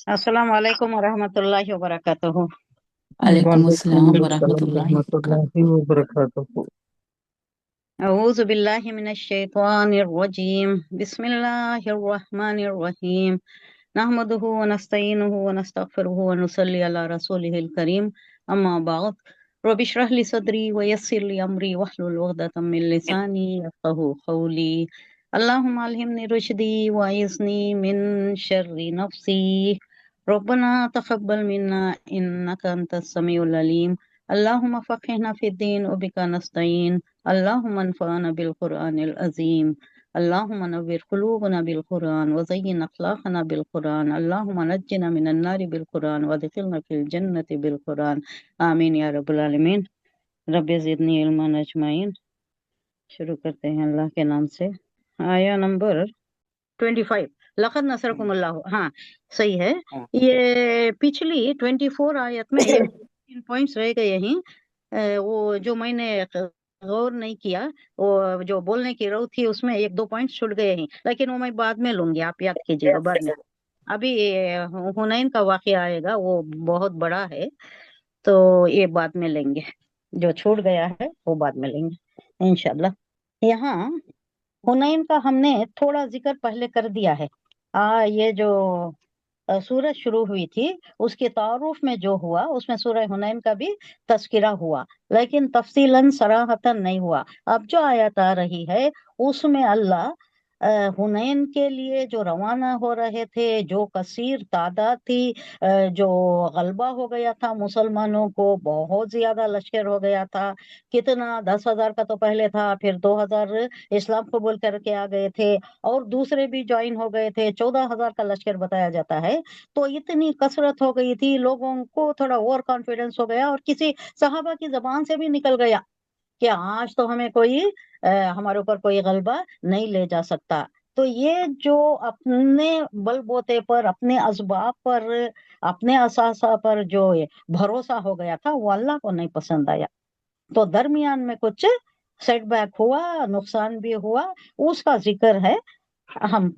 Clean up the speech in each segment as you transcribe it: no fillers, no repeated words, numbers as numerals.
अस्सलाम वालेकुम वरहमतुल्लाहि वबरकातुहू। वालेकुम अस्सलाम वालेकुम अस्सलाम वरहमतुल्लाहि रहमतुल्लाहि वबरकातुहू। व बरकातुहू। अऊज़ु बिल्लाहि मिनश शैतानिर रजीम। बिस्मिल्लाहिर रहमानिर रहीम। नहमदुहु व नस्तईनुहु व नस्तगफिरुहु व नुसल्ली अला रसूलिहिल करीम। अम्मा बाद। रब्बि इश्रह ली सदरी व यस्सिर ली अमरी वहलुल उक़दतम मिन लिसानी यफ़क़हू क़ौली। अल्लाहुम्मा अल्हिमनी रुश्दी व अइज़नी मिन शर्रि नफ्सी। रब्बना तक़ब्बल मिन्ना इन्नका अंतस समीउल अलीम। अल्लाहुम्मा फ़क़िहना फ़िद्दीन व बिका नस्तईन। अल्लाहुम्मा अन्फ़अना बिल क़ुरआनिल अज़ीम। अल्लाहुम्मा नव्विर क़ुलूबना बिल क़ुरआन व ज़य्यिन अख़लाक़ना बिल क़ुरआन। अल्लाहुम्मा नज्जिना मिनन नारि बिल क़ुरआन व अदख़िलना फ़िल जन्नति बिल क़ुरआन। आमीन या रब्बल आलमीन। रब्बि ज़िदनी इल्मन अजमाइन। शुरू करते हैं अल्लाह के नाम से। आया नंबर 25। लक़द नसरकुमुल्लाह। हाँ, सही है। ये पिछली 24 आयत में एक 3 पॉइंट्स रह गए हैं। वो जो मैंने गौर नहीं किया, वो जो बोलने की रो थी उसमें 1-2 पॉइंट्स छूट गए हैं, लेकिन वो मैं बाद में लूंगी, आप याद कीजिएगा बाद में। अभी हुनैन का वाक़या आएगा, वो बहुत बड़ा है, तो ये बाद में लेंगे। जो छूट गया है वो बाद में लेंगे इंशाल्लाह। यहाँ हुनैन का हमने थोड़ा जिक्र पहले कर दिया है। ये जो सूरत शुरू हुई थी उसके तारुफ में जो हुआ उसमें सूरह हुनैन का भी तस्किरा हुआ, लेकिन तफसीलन सराहतन नहीं हुआ। अब जो आयत आ रही है उसमें अल्लाह हुनैन के लिए जो रवाना हो रहे थे, जो कसीर तादाद थी, जो गलबा हो गया था मुसलमानों को, बहुत ज्यादा लश्कर हो गया था। कितना 10,000 का तो पहले था, फिर 2,000 इस्लाम कबूल करके आ गए थे, और दूसरे भी ज्वाइन हो गए थे। 14,000 का लश्कर बताया जाता है। तो इतनी कसरत हो गई थी, लोगों को थोड़ा ओवर कॉन्फिडेंस हो गया, और किसी सहाबा की जबान से भी निकल गया कि आज तो हमें कोई हमारे ऊपर कोई गलबा नहीं ले जा सकता। तो ये जो अपने बलबूते पर, अपने असबाब पर, अपने असासा पर जो ये भरोसा हो गया था, वो अल्लाह को नहीं पसंद आया। तो दरमियान में कुछ सेटबैक हुआ, नुकसान भी हुआ, उसका जिक्र है। हम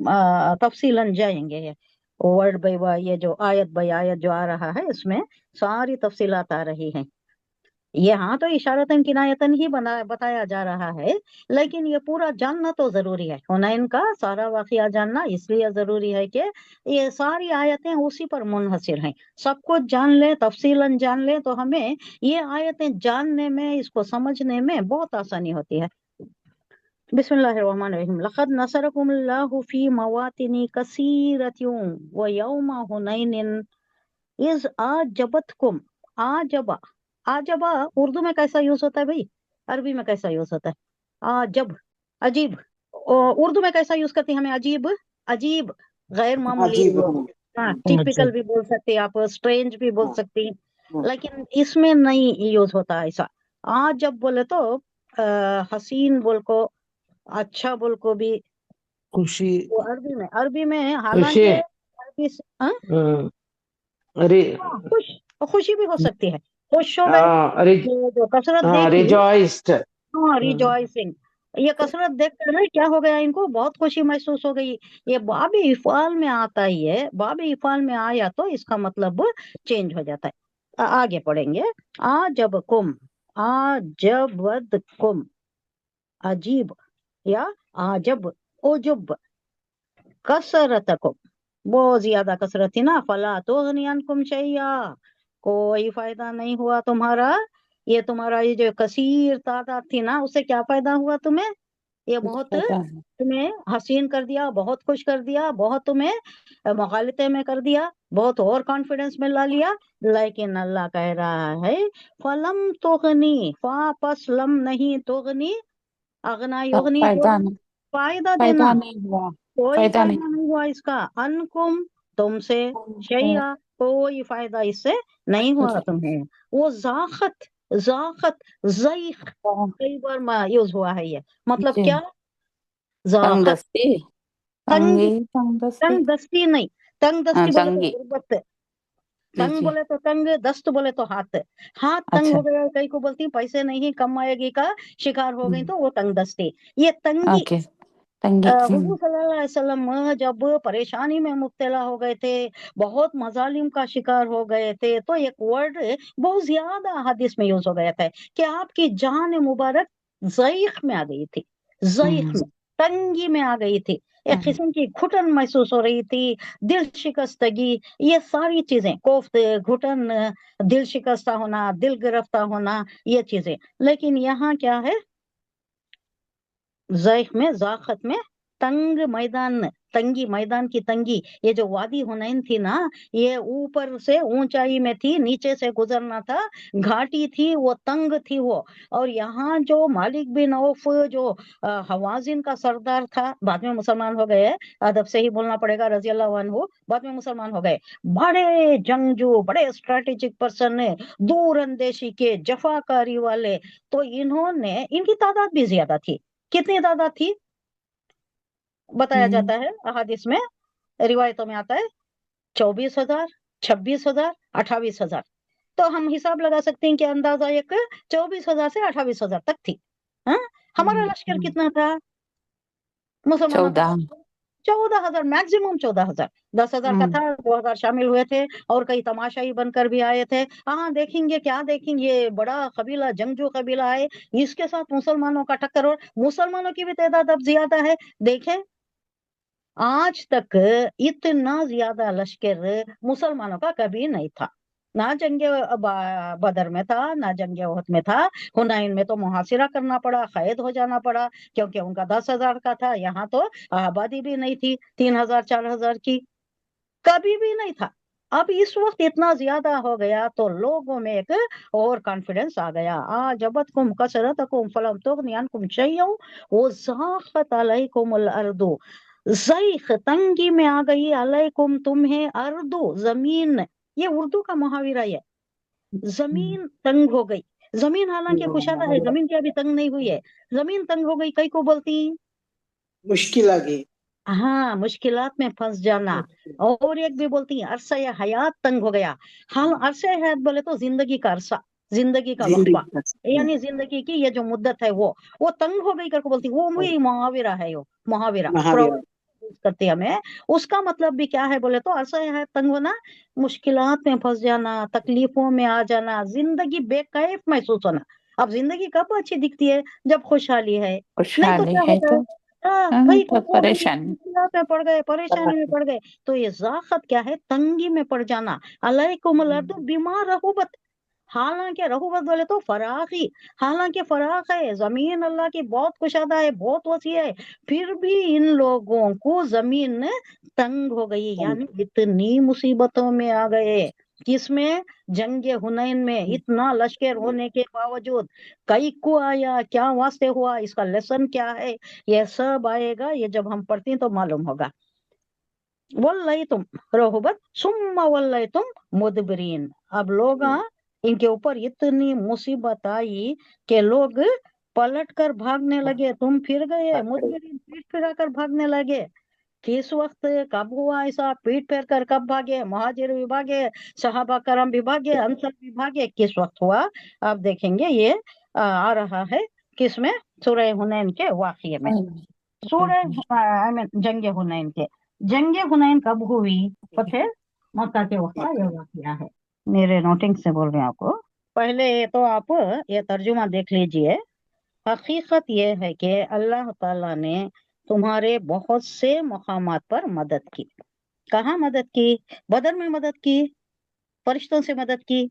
तफसीलन जाएंगे। ये वर्ड बाय वर्ड, ये जो आयत बाय आयत जो आ रहा है, इसमें सारी तफसीलात आ रही हैं। यहाँ तो इशारतन किनायतन ही बताया जा रहा है, लेकिन ये पूरा जानना तो जरूरी है। हुनैन का सारा वाकया जानना इसलिए जरूरी है कि ये सारी आयतें उसी पर मुनहसिर हैं। सब कुछ जान ले, तफसीलन जान ले, तो हमें ये आयतें जानने में, इसको समझने में बहुत आसानी होती है। बिस्मिल्लाहिर्रहमानिर्रहीम। लक़द नसरकुमुल्लाहु फी मवातिनि कसीरतिन व यौम हुनैनिन इज़ आजबतकुम। आजबा, आजबा उर्दू में कैसा यूज होता है भाई? अरबी में कैसा यूज होता है? आजब, अजीब। उर्दू में कैसा यूज करते हैं हमें? अजीब, अजीब, गैर मामूली। अजीब हूँ। हाँ, टिपिकल भी बोल सकते हैं आप, स्ट्रेंज भी बोल सकती हैं, लेकिन इसमें नहीं यूज होता ऐसा। जब बोले तो हसीन बोल को, अच्छा बोल को भी खुशी, वो अरबी में खुशी। हालांकि अरबी हाँ, अरे, खुश, खुशी भी हो सकती है। खुश हो गए, अरे, जो कसरत देखी। रिजॉइस्ड। हाँ, रिजॉइसिंग। ये कसरत देख कर ना क्या हो गया, इनको बहुत खुशी महसूस हो गई। ये बाबी इफ़ाल में आता ही है, बाबी इफ़ाल में आया तो इसका मतलब चेंज हो जाता है। आगे पढ़ेंगे। आ जब कुम, आ जब कुम, अजीब या आजब, उजुब, कसरत कुम, बहुत ज्यादा कसरत थी ना। फला तो कुम शैया, कोई फायदा नहीं हुआ तुम्हारा। ये तुम्हारा ये जो कसीर तादाद थी ना, उससे क्या फायदा हुआ तुम्हें? ये कुछ बहुत पता है। तुम्हें हसीन कर दिया, बहुत खुश कर दिया, बहुत तुम्हें मुगालते में कर दिया, बहुत और कॉन्फिडेंस में ला लिया। लेकिन अल्लाह कह रहा है, फलम तुगनी, वापस लम नहीं, तुगनी, अगना तब युगनी फायदा बोला, नहीं, फायदा फायदा देना। नहीं हुआ। कोई फायदा नहीं। फायदा नहीं हुआ इसका। अनकुम, तुमसे, उनको शैया, कोई फायदा इससे नहीं हुआ कुछ तुम्हें। वो जाखत, जाखत, जईख, कई बार यूज हुआ है ये। मतलब जी। क्या? तंग जाखत, दस्ती, तंग, तंगी, तंग दस्ती। तंग दस्ती नहीं। तंग दस्ती बोले तो तंगी। गुर्बत, जी तंग जी। बोले तो तंग, दस्त बोले तो हाथ। हाथ तंग अच्छा। हो गया, कई को बोलती पैसे नहीं कम आएगी का शिकार हो गई हम्म, तो वो तंग दस्ती। ये तंगी, ओके। تنگی हुजूर सल्लल्लाहु अलैहि वसल्लम जब परेशानी में मुब्तला हो गए थे, बहुत मजालिम का शिकार हो गए थे, तो एक वर्ड बहुत ज्यादा हदीस में यूज हो गया था कि आपकी जान मुबारक ज़ईख में आ गई थी, ज़ईख में, तंगी में आ गई थी, एक किस्म की घुटन महसूस हो रही थी, दिल शिकस्तगी, ये सारी चीजें, कोफ्त, घुटन, दिल शिकस्ता होना, दिल गिरफ्तार होना, ये चीजें। लेकिन यहाँ क्या है, ज़ैख में, ज़ाखत में, तंग मैदान, तंगी, मैदान की तंगी, ये जो वादी हुनैन थी ना, ये ऊपर से ऊंचाई में थी, नीचे से गुजरना था, घाटी थी, वो तंग थी वो। और यहाँ जो मालिक बिन औफ, जो हवाजिन का सरदार था, बाद में मुसलमान हो गए, अदब से ही बोलना पड़ेगा, रजी अल्लाह अन्हु, बाद में मुसलमान हो गए, बड़े जंगजू, बड़े स्ट्रेटेजिक पर्सन है, दूर अंदेशी के, जफाकारी वाले, तो इन्होंने, इनकी तादाद भी ज्यादा थी। कितनी तादाद थी बताया जाता है अहादीस में, रिवायतों में आता है 24,000, 26,000, 28,000। तो हम हिसाब लगा सकते हैं कि अंदाजा एक 24,000 से 28,000 तक थी। हाँ? हमारा लश्कर कितना था मुसलमानों का? 14,000, मैक्सिमम 14,000। 10,000 का था, 2,000 शामिल हुए थे, और कई तमाशाई बनकर भी आए थे। हाँ, देखेंगे, क्या देखेंगे, ये बड़ा कबीला, जंगजू कबीला है, इसके साथ मुसलमानों का टक्कर, और मुसलमानों की भी तादाद अब ज्यादा है। देखें, आज तक इतना ज्यादा लश्कर मुसलमानों का कभी नहीं था, ना जंगे बदर में था, ना जंगे ओहद में था। हुनैन में तो मुहासिरा करना पड़ा, कैद हो जाना पड़ा, क्योंकि उनका 10,000 का था, यहाँ तो आबादी भी नहीं थी 3,000 4,000 की, कभी भी नहीं था। अब इस वक्त इतना ज्यादा हो गया, तो लोगों में एक और कॉन्फिडेंस आ गया। जबतकुम कसरतकुम फलम तुगनी अन्कुम शैयउन व ज़ाक़त अलैकुमुल अर्दु, ज़ैख, तंगी में आ गई, अलैकुम, तुम्हें, अर्दु, जमीन, ये उर्दू का मुहावरा है, जमीन तंग हो गई। जमीन हालांकि कुशादा है, जमीन की अभी तंग नहीं हुई है, जमीन तंग हो गई, कई को बोलती, मुश्किल आ गई। हाँ, मुश्किलात में फंस जाना। और एक भी बोलती है अरसा या हयात तंग हो गया। हाल अरसा हयात बोले तो जिंदगी का अरसा, जिंदगी का वक्फा, यानी जिंदगी की ये जो मुद्दत है वो तंग हो गई करके बोलती, वो वही मुहाविरा है, वो मुहाविरा यूज करती है हमें। उसका मतलब भी क्या है बोले तो अरसा हयात तंग होना, मुश्किलात में फंस जाना, तकलीफों में आ जाना, जिंदगी बेकैफ महसूस होना। अब जिंदगी कब अच्छी दिखती है? जब खुशहाली है, नहीं तो क्या होता है? भाई तो परेशानी, मुश्किलात में पड़ गए, परेशानी में पड़ गए, तो ये ज़ाक़त क्या है? तंगी में पड़ जाना। अलैकुमुल अर्दु बिमा रहुबत, हालांकि रहुबत बोले तो फराखी, हालांकि फराख है, जमीन अल्लाह की बहुत कुशादा है, बहुत वसी है, फिर भी इन लोगों को जमीन तंग हो गई, यानी इतनी मुसीबतों में आ गए। किसमें? जंगे हुनैन में, इतना लश्कर होने के बावजूद कई को आया, क्या वास्ते हुआ, इसका लेसन क्या है, ये सब आएगा, ये जब हम पढ़ते हैं तो मालूम होगा। वल्लैतुम रहुबत सुम्मा वल्लैतुम मुदबिरीन, अब लोग, इनके ऊपर इतनी मुसीबत आई कि लोग पलट कर भागने लगे, तुम फिर गए, मुदबिरीन, पीठ फिराकर भागने लगे। किस वक्त, कब हुआ ऐसा? पीठ फेर कर कब भागे? मुहाजिर भी भागे, सहाबा करम भी भागे, अंसर भी भागे, किस वक्त हुआ? अब देखेंगे, ये आ रहा है किसमें? सूरह हुनैन के वाक़िए में, सूरह जंग हुनैन के। जंग हुनैन कब हुई? पता है? मक्का के वक्त का ये वाक़िया है, मेरे नोटिंग से बोल रहे हैं आपको। पहले तो आप ये तर्जुमा देख लीजिए। हकीकत ये है कि अल्लाह ताला ने तुम्हारे बहुत से मकामात पर मदद की। कहाँ मदद की? बदर में मदद की, फरिश्तों से मदद की।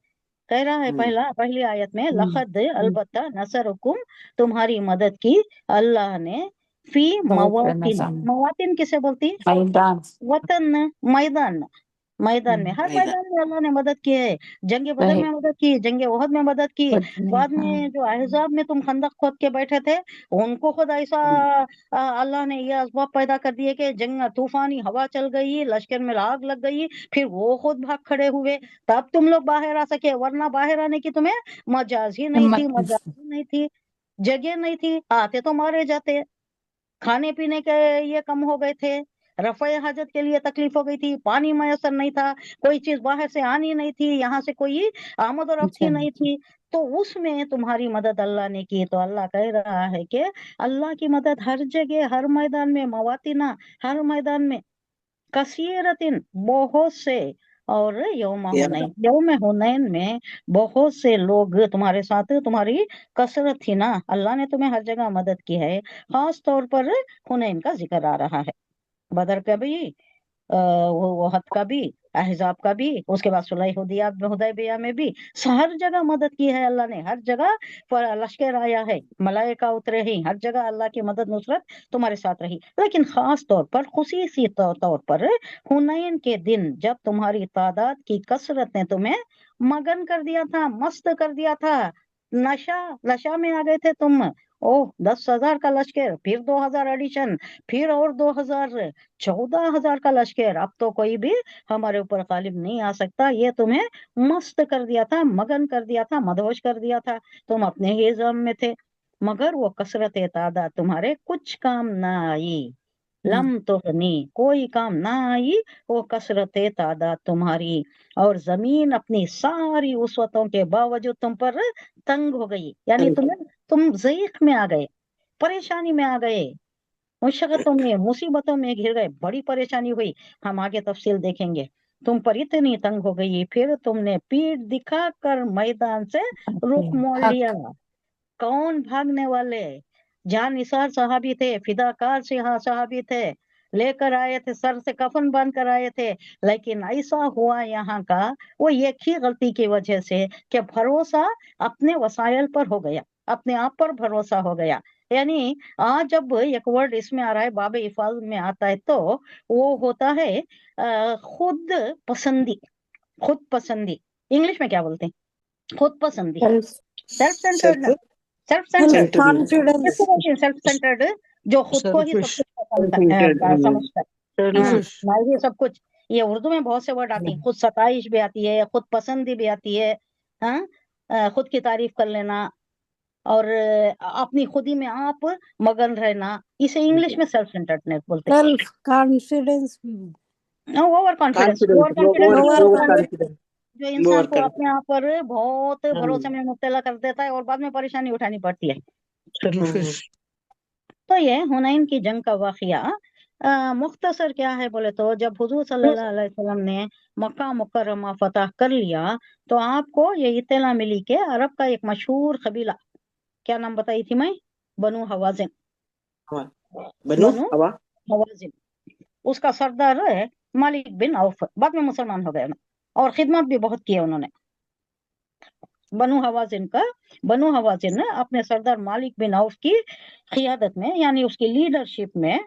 कह रहा है पहली आयत में, लखद, अलबत्ता, नसरुकुम, तुम्हारी मदद की अल्लाह ने, फी मवातिन, मवातिन किसे बोलती? मैदान, वतन, मैदान, मैदान में, हर मैदान में अल्लाह ने मदद की है। जंगे बदर में मदद की, जंगे ओहद में मदद की, बाद में जो अहज़ाब में तुम खंदक खोद के बैठे थे, उनको खुद ऐसा अल्लाह ने ये असबाब पैदा कर दिए कि जंग, तूफानी हवा चल गई, लश्कर में आग लग गई, फिर वो खुद भाग खड़े हुए, तब तुम लोग बाहर आ सके, वरना बाहर आने की तुम्हें मजाज ही नहीं थी, मजाज ही नहीं थी, जगह नहीं थी, आते तो मारे जाते, खाने पीने के ये कम हो गए थे, रफ़ा हाजत के लिए तकलीफ हो गई थी, पानी मैसर नहीं था, कोई चीज बाहर से आनी नहीं थी, यहाँ से कोई आमद और रफ्ती नहीं थी, तो उसमें तुम्हारी मदद अल्लाह ने की। तो अल्लाह कह रहा है कि अल्लाह की मदद हर जगह, हर मैदान में, मवातिना, हर मैदान में, कसीरतिन, बहुत से, और यौम हुनैन में बहुत से लोग तुम्हारे साथ, तुम्हारी कसरत थी ना, अल्लाह ने तुम्हें हर जगह मदद की है। खास तौर पर हुनैन का जिक्र आ रहा है, बदर का भी, वो हद का भी, अहजाब का भी, उसके बाद सुलह हुदैबिया में भी, हर जगह मदद की है अल्लाह ने, हर जगह पर लश्कर आया है, मलाइका उतरे ही, हर जगह अल्लाह की मदद नुसरत तुम्हारे साथ रही। लेकिन खास तौर पर, खुसूसी तौर पर हुनैन के दिन, जब तुम्हारी तादाद की कसरत ने तुम्हें मगन कर दिया था, मस्त कर दिया था, नशा में आ गए थे तुम। ओह, 10,000 का लश्कर, फिर 2,000 एडिशन, फिर और 2,000, 14,000 का लश्कर, अब तो कोई भी हमारे ऊपर गालिब नहीं आ सकता। ये तुम्हें मस्त कर दिया था, मगन कर दिया था, मदहोश कर दिया था, तुम अपने ही ज़म में थे। मगर वो कसरत तादाद तुम्हारे कुछ काम ना आई, लम तुगनी, कोई काम ना आई वो कसरत तादाद तुम्हारी। और जमीन अपनी सारी उसवतों के बावजूद तुम पर तंग हो गई, यानी तुम ज़ईक़ में आ गए, परेशानी में आ गए, मुशक्क़तों में, मुसीबतों में घिर गए, बड़ी परेशानी हुई। हम आगे तफसील देखेंगे। तुम पर इतनी तंग हो गई, फिर तुमने पीठ दिखाकर मैदान से रुख मोड़ लिया। कौन भागने वाले? जान निसार सहाबी थे, फिदाकार सहाबी थे, लेकर आए थे, सर से कफन बांध कर आए थे। लेकिन ऐसा हुआ यहाँ का, वो एक ही गलती की वजह से, कि भरोसा अपने वसाइल पर हो गया, अपने आप पर भरोसा हो गया। यानी आज जब एक वर्ड इसमें आ रहा है, बाब इफाज में आता है, तो वो होता है खुद पसंदी। खुद पसंदी इंग्लिश में क्या बोलते हैं? खुद पसंदी, self centred, self centred, confidence, self centred, जो खुद को ही सब सेल्फिश, कुछ समझता है। सेल्फिश, मैं ये सब कुछ, ये उर्दू में बहुत से वर्ड आती हैं, खुद सताइश भी आती है, खुद पसंदी भी आती है, हाँ, खुद की तारीफ कर लेना, और अपनी खुदी में आप मगन रहना, इसे इंग्लिश में सेल्फ सेंटर्डनेस बोलते हैं। Self confidence, over confidence, over confidence जो इंसान को अपने आप पर बहुत भरोसे में मुब्तला कर देता है और बाद में परेशानी उठानी पड़ती है। सेल्फिश। तो ये हुनैन की जंग का वाकया मुख्तसर क्या है बोले तो, जब हुजूर सल्लल्लाहु अलैहि वसल्लम ने मक्का मुकर्रमा फतह कर लिया, तो आपको ये इत्तला मिली कि अरब का एक मशहूर कबीला, क्या नाम बताई थी मैं? बनु हवाजिन, बनु हवाजिन, उसका सरदार है मालिक बिन औफ, बाद में मुसलमान हो गए और खिदमत भी बहुत की है उन्होंने। बनु हवाजिन ने अपने सरदार मालिक बिन औफ की क़ियादत में, यानी उसकी लीडरशिप में,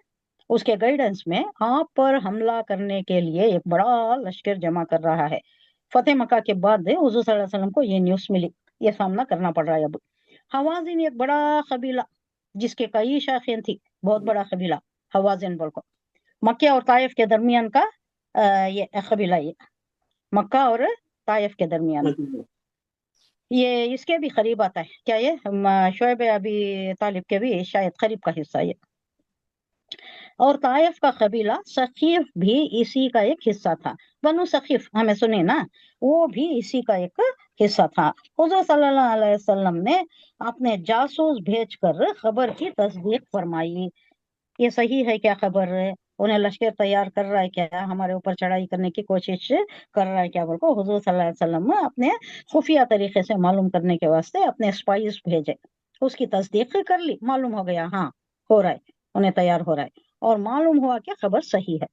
उसके गाइडेंस में आप पर हमला करने के लिए एक बड़ा लश्कर जमा कर रहा है। फतेह मक्का के बाद हुजूर सल्लल्लाहु अलैहि वसल्लम को ये न्यूज़ मिली, ये सामना करना पड़ रहा है अब। हवाजिन एक बड़ा कबीला, जिसके कई शाखें थी, बहुत बड़ा कबीला हवाजिन बोल को, मक्का और ताइफ के दरमियान का ये कबीला, ये मक्का और ताइफ के दरमियान, ये इसके भी करीब आता है। क्या ये शुएब अबी तालिब के भी शायद करीब का हिस्सा ये। और ताइफ का कबीला सकीफ भी इसी का एक हिस्सा था। बनु सकीफ हमें सुने ना, वो भी इसी का एक हिस्सा था। हुजूर सल्लल्लाहु अलैहि वसल्लम ने अपने जासूस भेजकर खबर की तस्दीक फरमाई, ये सही है क्या खबर? उन्हें लश्कर तैयार कर रहा है क्या, हमारे ऊपर चढ़ाई करने की कोशिश कर रहा है क्या बोल को हुजूर सल्लल्लाहु अलैहि वसल्लम अपने खुफिया तरीके से मालूम करने के वास्ते अपने स्पाइस भेजे। उसकी तस्दीक कर ली, मालूम हो गया हाँ हो रहा है, उन्हें तैयार हो रहा है, और मालूम हुआ कि खबर सही है।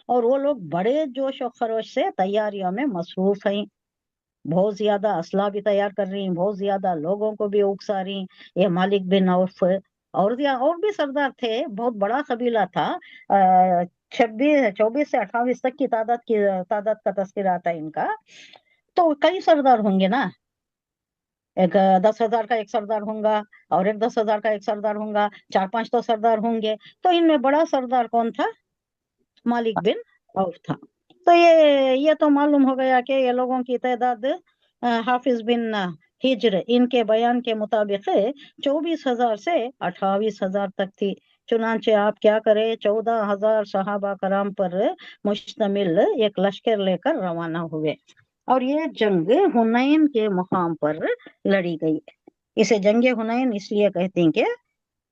और वो लोग बड़े जोश और खरोश से तैयारियों में मसरूफ हैं, बहुत ज्यादा असला भी तैयार कर रही हैं, बहुत ज्यादा लोगों को भी उकसा रही। ये मालिक बिन औफ और भी सरदार थे, बहुत बड़ा कबीला था। 24 से 28 तक की तादाद का तस्करा आता है इनका। तो कई सरदार होंगे ना, एक 10,000 का एक सरदार होगा, और एक 10,000 का एक सरदार होगा, 4-5 तो सरदार होंगे। तो इनमें बड़ा सरदार कौन था? मालिक बिन औफ था। तो ये तो मालूम हो गया कि ये लोगों की तादाद हाफिज बिन हिज्र इनके बयान के मुताबिक 24,000 से 28,000 तक थी। चुनांचे आप क्या करे 14,000 सहाबा कराम पर मुश्तमिल एक लश्कर लेकर रवाना हुए और ये जंग हुनैन के मुकाम पर लड़ी गई। इसे जंग हुनैन इसलिए कहते हैं कि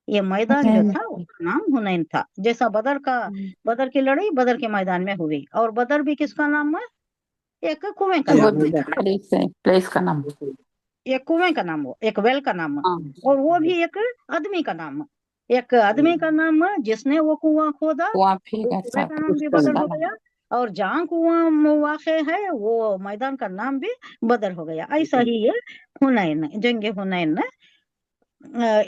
ये मैदान जो था उसका नाम हुनैन था। जैसा बदर की लड़ाई बदर के मैदान में हुई, और बदर भी किसका नाम है? एक कुएं का नाम है, प्लेस का नाम, एक कुएं का नाम हो, एक वेल का नाम है, हाँ, और वो भी एक आदमी का नाम है। एक आदमी का नाम है जिसने वो कुआं खोदा, वहाँ वो फेंका कुएं का नाम भी उसका बदर उसका हो नाम। गया, और जहाँ कुआं वाक़ है वो मैदान का नाम भी बदर हो गया। ऐसा ही ये हुनैन, जंग हुनैन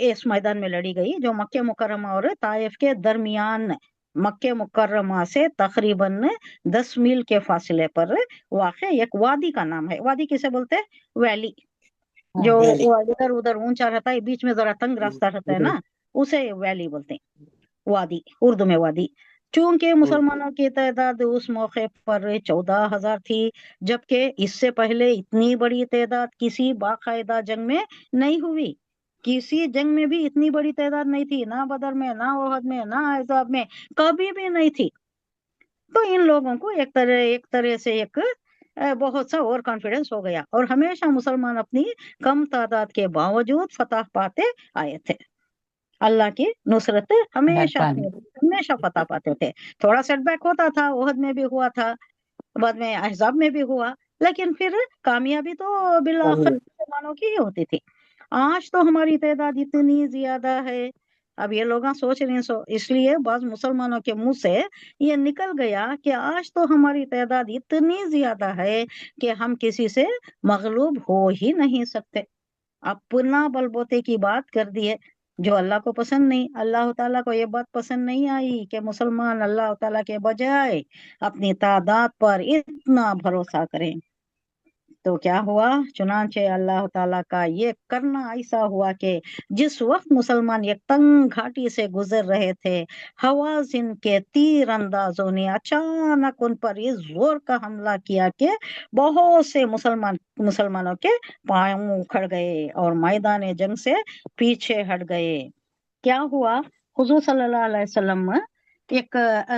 इस मैदान में लड़ी गई जो मक्के मुकर्रमा और ताइफ के दरमियान, मक्के मुकर्रमा से तकरीबन 10 मील के फासले पर वाक़ एक वादी का नाम है। वादी किसे बोलते हैं? वैली, जो वैली। इधर उधर ऊंचा रहता है, बीच में जरा तंग रास्ता रहता है ना, उसे वैली बोलते हैं, वादी, उर्दू में वादी। चूंकि मुसलमानों की तादाद उस मौके पर 14,000 थी, जबकि इससे पहले इतनी बड़ी तादाद किसी बाकायदा जंग में नहीं हुई। किसी जंग में भी इतनी बड़ी तादाद नहीं थी, ना बदर में, ना ओहद में, ना अहज़ाब में, कभी भी नहीं थी। तो इन लोगों को एक तरह से एक बहुत सा और कॉन्फिडेंस हो गया, और हमेशा मुसलमान अपनी कम तादाद के बावजूद फतह पाते आए थे। अल्लाह की नुसरत हमेशा मेहरबानी। हमेशा फतह पाते थे। थोड़ा सेटबैक होता था, ओहद में भी हुआ था, बाद में अहज़ाब में भी हुआ, लेकिन फिर कामयाबी तो बिलाखिर मुसलमानों की ही होती थी। आज तो हमारी तादाद इतनी ज्यादा है, अब ये लोग सोच रहे हैं, इसलिए बाज मुसलमानों के मुंह से ये निकल गया कि आज तो हमारी तादाद इतनी ज्यादा है कि हम किसी से मगलूब हो ही नहीं सकते। अपना बलबोते की बात कर दिए, जो अल्लाह को पसंद नहीं। अल्लाह ताला को ये बात पसंद नहीं आई कि मुसलमान अल्लाह ताला के बजाय अपनी तादाद पर इतना भरोसा करें। तो क्या हुआ? चुनांचे अल्लाह ताला का ये करना ऐसा हुआ कि जिस वक्त मुसलमान एक तंग घाटी से गुजर रहे थे, हवाज़िन के तीर अंदाजों ने अचानक उन पर इस जोर का हमला किया कि बहुत से मुसलमानों के पांव उखड़ गए और मैदान जंग से पीछे हट गए। क्या हुआ? हुजूर सल्लल्लाहु अलैहि वसल्लम एक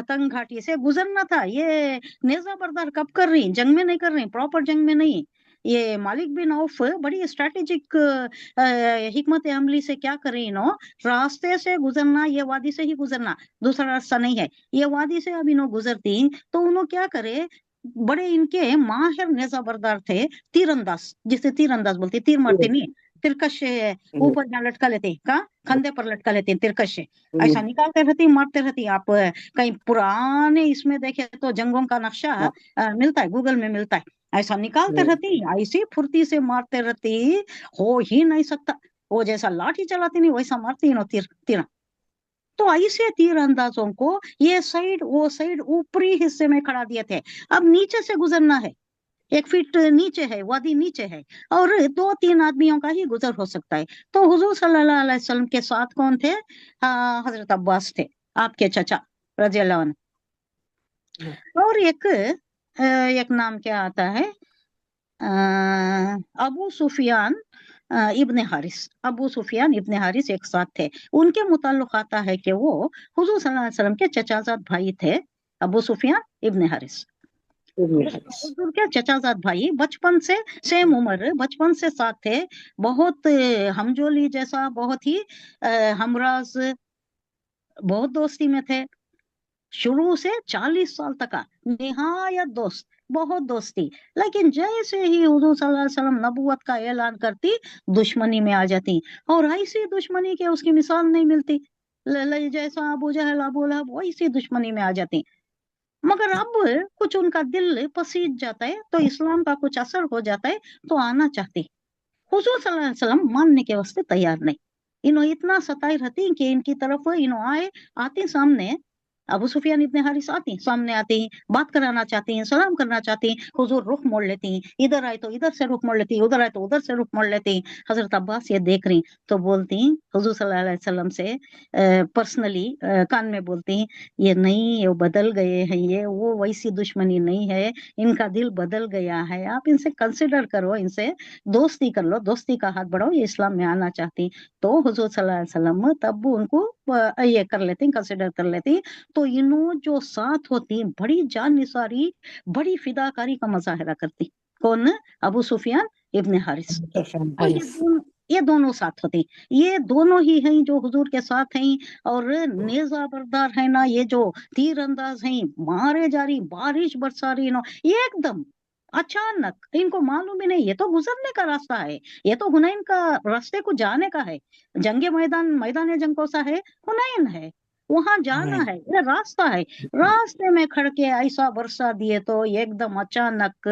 तंग घाटी से गुजरना था। ये नेज़ा बरदार कब कर रही? जंग में नहीं कर रही, प्रॉपर जंग में नहीं। ये मालिक बिन औफ बड़ी स्ट्रेटेजिक हिकमत अमली से क्या कर रही नो, रास्ते से गुजरना, ये वादी से ही गुजरना, दूसरा रास्ता नहीं है। ये वादी से अब इन्हों गुजरती तो उन्हों क्या करे, बड़े इनके माहिर नेज़ा बरदार थे, तीरंदाज, जिसे तीरंदाज बोलते, तीर मारते नहीं, तिरकश ऊपर जहाँ लटका लेते, कहाँ कंधे पर लटका लेते हैं, तिरकश ऐसा निकालते रहती, मारते रहती। आप कहीं पुराने इसमें देखे तो जंगों का नक्शा मिलता है, गूगल में मिलता है, ऐसा निकालते रहती, ऐसी फुर्ती से मारते रहती, हो ही नहीं सकता। वो जैसा लाठी चलाती नहीं वैसा मारती नो तीर। तो ऐसे तीर अंदाजों को ये साइड वो साइड ऊपरी हिस्से में खड़ा दिए थे। अब नीचे से गुजरना है, 1 फीट नीचे है, वादी नीचे है, और 2-3 आदमियों का ही गुजर हो सकता है। तो हुजूर सल्लल्लाहु अलैहि वसल्लम के साथ कौन थे? हजरत अब्बास थे, आपके चचा रज़ियल्लाहु अन्हु। और एक नाम क्या आता है, अबू सुफियान इब्ने हारिस, अबू सुफियान इब्ने हारिस एक साथ थे। उनके मुताल्लिक आता है कि वो हुजूर सल्लल्लाहु अलैहि वसल्लम के चचाजाद भाई थे, अबू सुफियान इब्ने हारिस। हुजूर के चचाजाद भाई बचपन से सेम उम्र, बचपन से साथ थे, बहुत हमजोली जैसा, बहुत ही हमराज, बहुत दोस्ती में थे। शुरू से 40 साल तक का निहायत दोस्त, बहुत दोस्ती। लेकिन जैसे ही हुजूर सल्लल्लाहु अलैहि वसल्लम नबूवत का ऐलान करती, दुश्मनी में आ जाती, और ऐसी दुश्मनी के उसकी मिसाल नहीं मिलती। जैसा अबू जहल अबू लहब वैसी दुश्मनी में आ जाती। मगर अब कुछ उनका दिल पसीज जाता है, तो इस्लाम का कुछ असर हो जाता है, तो आना चाहती। हुजूर सल्लल्लाहु अलैहि वसल्लम मानने के वास्ते तैयार नहीं। इन्हों इतना सताई रहती कि इनकी तरफ इन्हों आती सामने, अबू सुफियान इब्ने हारिस आती सामने, आती बात कराना चाहती हैं, सलाम करना चाहती हैं, हुजूर रुख मोड़ लेती, इधर आए तो इधर से रुख मोड़ लेती, उधर आए तो उधर से रुख मोड़ लेती। हजरत अब्बास ये देख रही तो बोलती हुजूर सल्लल्लाहु अलैहि वसल्लम से पर्सनली कान में बोलती, ये नहीं, ये बदल गए हैं, ये वो वैसी दुश्मनी नहीं है, इनका दिल बदल गया है, आप इनसे कंसिडर करो, इनसे दोस्ती कर लो, दोस्ती का हाथ बढ़ाओ, ये इस्लाम में आना चाहती। तो हुजूर सल्लल्लाहु अलैहि वसल्लम तब उनको ये कर लेती, कंसिडर कर लेती, तो इन्हों जो साथ होती बड़ी जान निसारी, बड़ी फिदाकारी का मुजाहरा करती। कौन? अबू सुफियान इब्न हारिस। तो ये दोनों साथ होते, ये दोनों ही हैं जो हुजूर के साथ हैं, और नेजा बरदार है ना, ये जो तीर अंदाज हैं, मारे जा रही, बारिश बरसा रही नो, ये एकदम अचानक, इनको मालूम ही नहीं, ये तो गुजरने का रास्ता है, ये तो हुनैन का रास्ते को जाने का है। जंगे मैदान जंग कौन सा है? हुनैन है, वहां जाना है, ये रास्ता है। रास्ते में खड़ के ऐसा बरसा दिए तो एकदम अचानक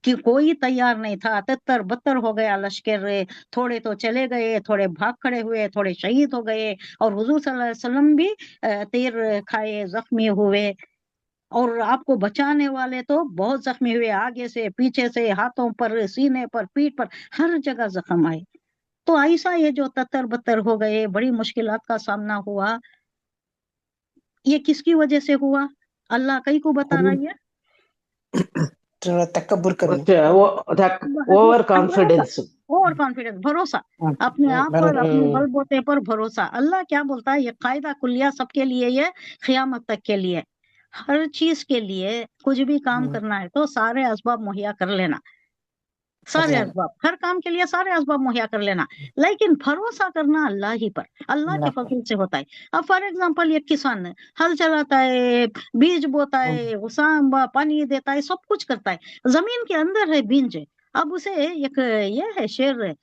कि कोई तैयार नहीं था, तितर बत्तर हो गया लश्कर। थोड़े तो चले गए, थोड़े भाग खड़े हुए, थोड़े शहीद हो गए, और हुजूर सल्लल्लाहु अलैहि वसल्लम भी तीर खाए, जख्मी हुए, और आपको बचाने वाले तो बहुत जख्मी हुए, आगे से, पीछे से, हाथों पर, सीने पर, पीठ पर, हर जगह जख्म आए। तो ऐसा ये जो तत्तर बत्तर हो गए, बड़ी मुश्किलात का सामना हुआ। ये किसकी वजह से हुआ? अल्लाह कई को बता रही है, थोड़ा तकब्बुर करने। अच्छा, वो ओवर कॉन्फिडेंस। और कॉन्फिडेंस, भरोसा, अपने आप पर, अपने बलबूते पर भरोसा। अल्लाह क्या बोलता है? ये कायदा कुलिया सबके लिए, ये क़यामत तक के लिए, हर चीज के लिए, कुछ भी काम करना है तो सारे असबाब मुहैया कर लेना, सारे असबाब, हर काम के लिए सारे असबाब मुहैया कर लेना, लेकिन भरोसा करना अल्लाह ही पर, अल्लाह के फजल से होता है। अब फॉर एग्जांपल एक किसान हल चलाता है, बीज बोता है, पानी देता है, सब कुछ करता है, जमीन के अंदर है बीज। अब उसे एक ये है शेर,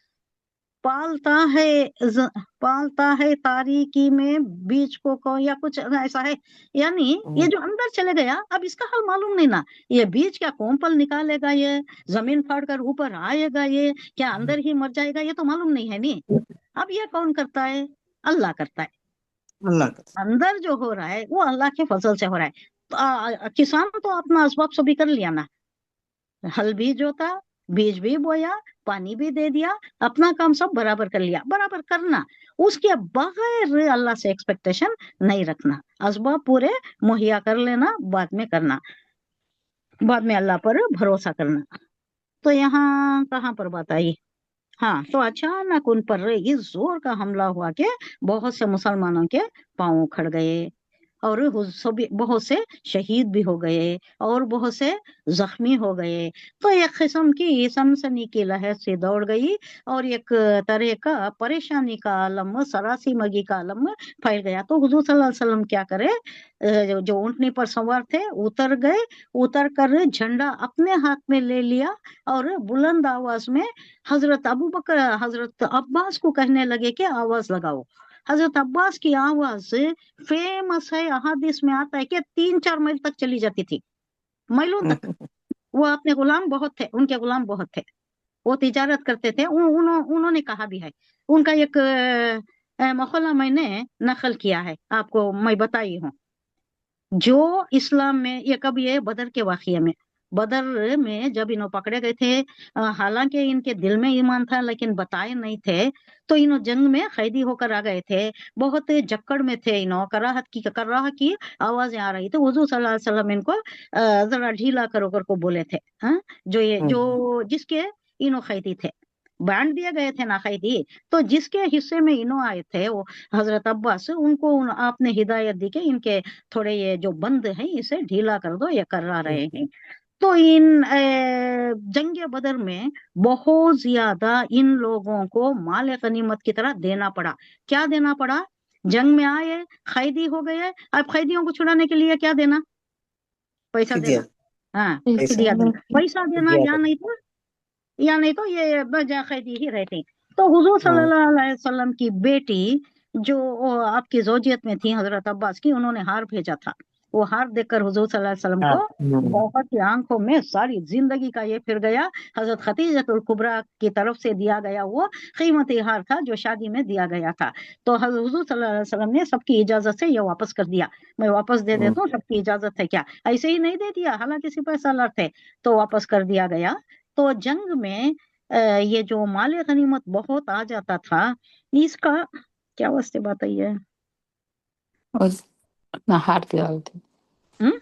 पालता है पालता है तारीकी में बीज को या कुछ ऐसा है, यानी ये जो अंदर चले गया, अब इसका हाल मालूम नहीं ना, ये बीज क्या कोंपल निकालेगा, ये जमीन फाड़ कर ऊपर आएगा, ये क्या अंदर ही मर जाएगा, ये तो मालूम नहीं है नहीं। अब ये कौन करता है? अल्लाह करता है। अंदर जो हो रहा है वो अल्लाह के फजल से हो रहा है। तो किसान तो अपना असबाब सभी कर लिया ना, हल भी जोता, बीज भी बोया, पानी भी दे दिया, अपना काम सब बराबर कर लिया। बराबर करना, उसके बगैर अल्लाह से एक्सपेक्टेशन नहीं रखना, असबाब पूरे मुहैया कर लेना, बाद में करना, बाद में अल्लाह पर भरोसा करना। तो यहाँ कहाँ पर बात आई? हाँ, तो अचानक उन पर इस जोर का हमला हुआ कि बहुत से मुसलमानों के पांव उखड़ गए, और सभी, बहुत से शहीद भी हो गए, और बहुत से जख्मी हो गए। तो एक किस्म की सनसनी की लहर से दौड़ गई, और एक तरह का परेशानी का आलम, सरासी मगी का आलम फैल गया। तो हुजूर सल्लल्लाहु अलैहि वसल्लम क्या करे, जो ऊंटनी पर सवार थे उतर गए, उतर कर झंडा अपने हाथ में ले लिया, और बुलंद आवाज में हजरत अबू बकर, हजरत अब्बास को कहने लगे कि आवाज लगाओ। हजरत अब्बास की आवाज फेमस है, अहादीस में आता है कि 3-4 मील तक चली जाती थी, मीलों तक। वो अपने गुलाम बहुत थे, उनके गुलाम बहुत थे, वो तिजारत करते थे। उन्होंने कहा भी है, उनका एक मकला मैंने नकल किया है, आपको मैं बताई हूँ। जो इस्लाम में, ये कब, ये बदर के वाक़िया में, बदर में जब इन्हों पकड़े गए थे, हालांकि इनके दिल में ईमान था लेकिन बताए नहीं थे, तो इन्हों जंग में कैदी होकर आ गए थे, बहुत जक्कड़ में थे, इन्हों कराह की आवाजें आ रही थी। हुजूर सल्लल्लाहु अलैहि वसल्लम इनको जरा ढीला करो कर को बोले थे, हाँ, जो जिसके इन्हों कैदी थे, बांट दिए गए थे ना कैदी, तो जिसके हिस्से में इन्हों आए थे वो हजरत अब्बास, उनको आपने हिदायत दी कि इनके थोड़े ये जो बंद हैं इसे ढीला कर दो, ये करा रहे हैं। तो इन जंग बदर में बहुत ज्यादा इन लोगों को माल गनीमत की तरह देना पड़ा। क्या देना पड़ा? जंग में आए, कैदी हो गए, अब कैदियों को छुड़ाने के लिए क्या देना? पैसा देना, हाँ, फिदिया देना, पैसा देना, या नहीं तो ये बजा कैदी ही रहते। तो हुजूर सल्लल्लाहु अलैहि वसल्लम की बेटी जो आपकी जोजियत में थी, हजरत अब्बास की, उन्होंने हार भेजा था। वो हार देखकर हुजूर सल्लल्लाहु अलैहि वसल्लम को बहुत ही आंखों में सारी जिंदगी का ये फिर गया। हजरत खदीजतुल कुबरा की तरफ से दिया गया वो कीमती हार था जो शादी में दिया गया था। तो हुजूर सल्लल्लाहु अलैहि वसल्लम ने सबकी इजाजत से ये वापस कर दिया। मैं वापस दे देता हूँ, सबकी इजाजत है क्या? ऐसे ही नहीं दे दिया, हालांकि सिपाही सालार थे, तो वापस कर दिया गया। तो जंग में ये जो माल गनीमत बहुत आ जाता था, इसका क्या वास्ते बात आई है? अपना हार दिलाते हम्म?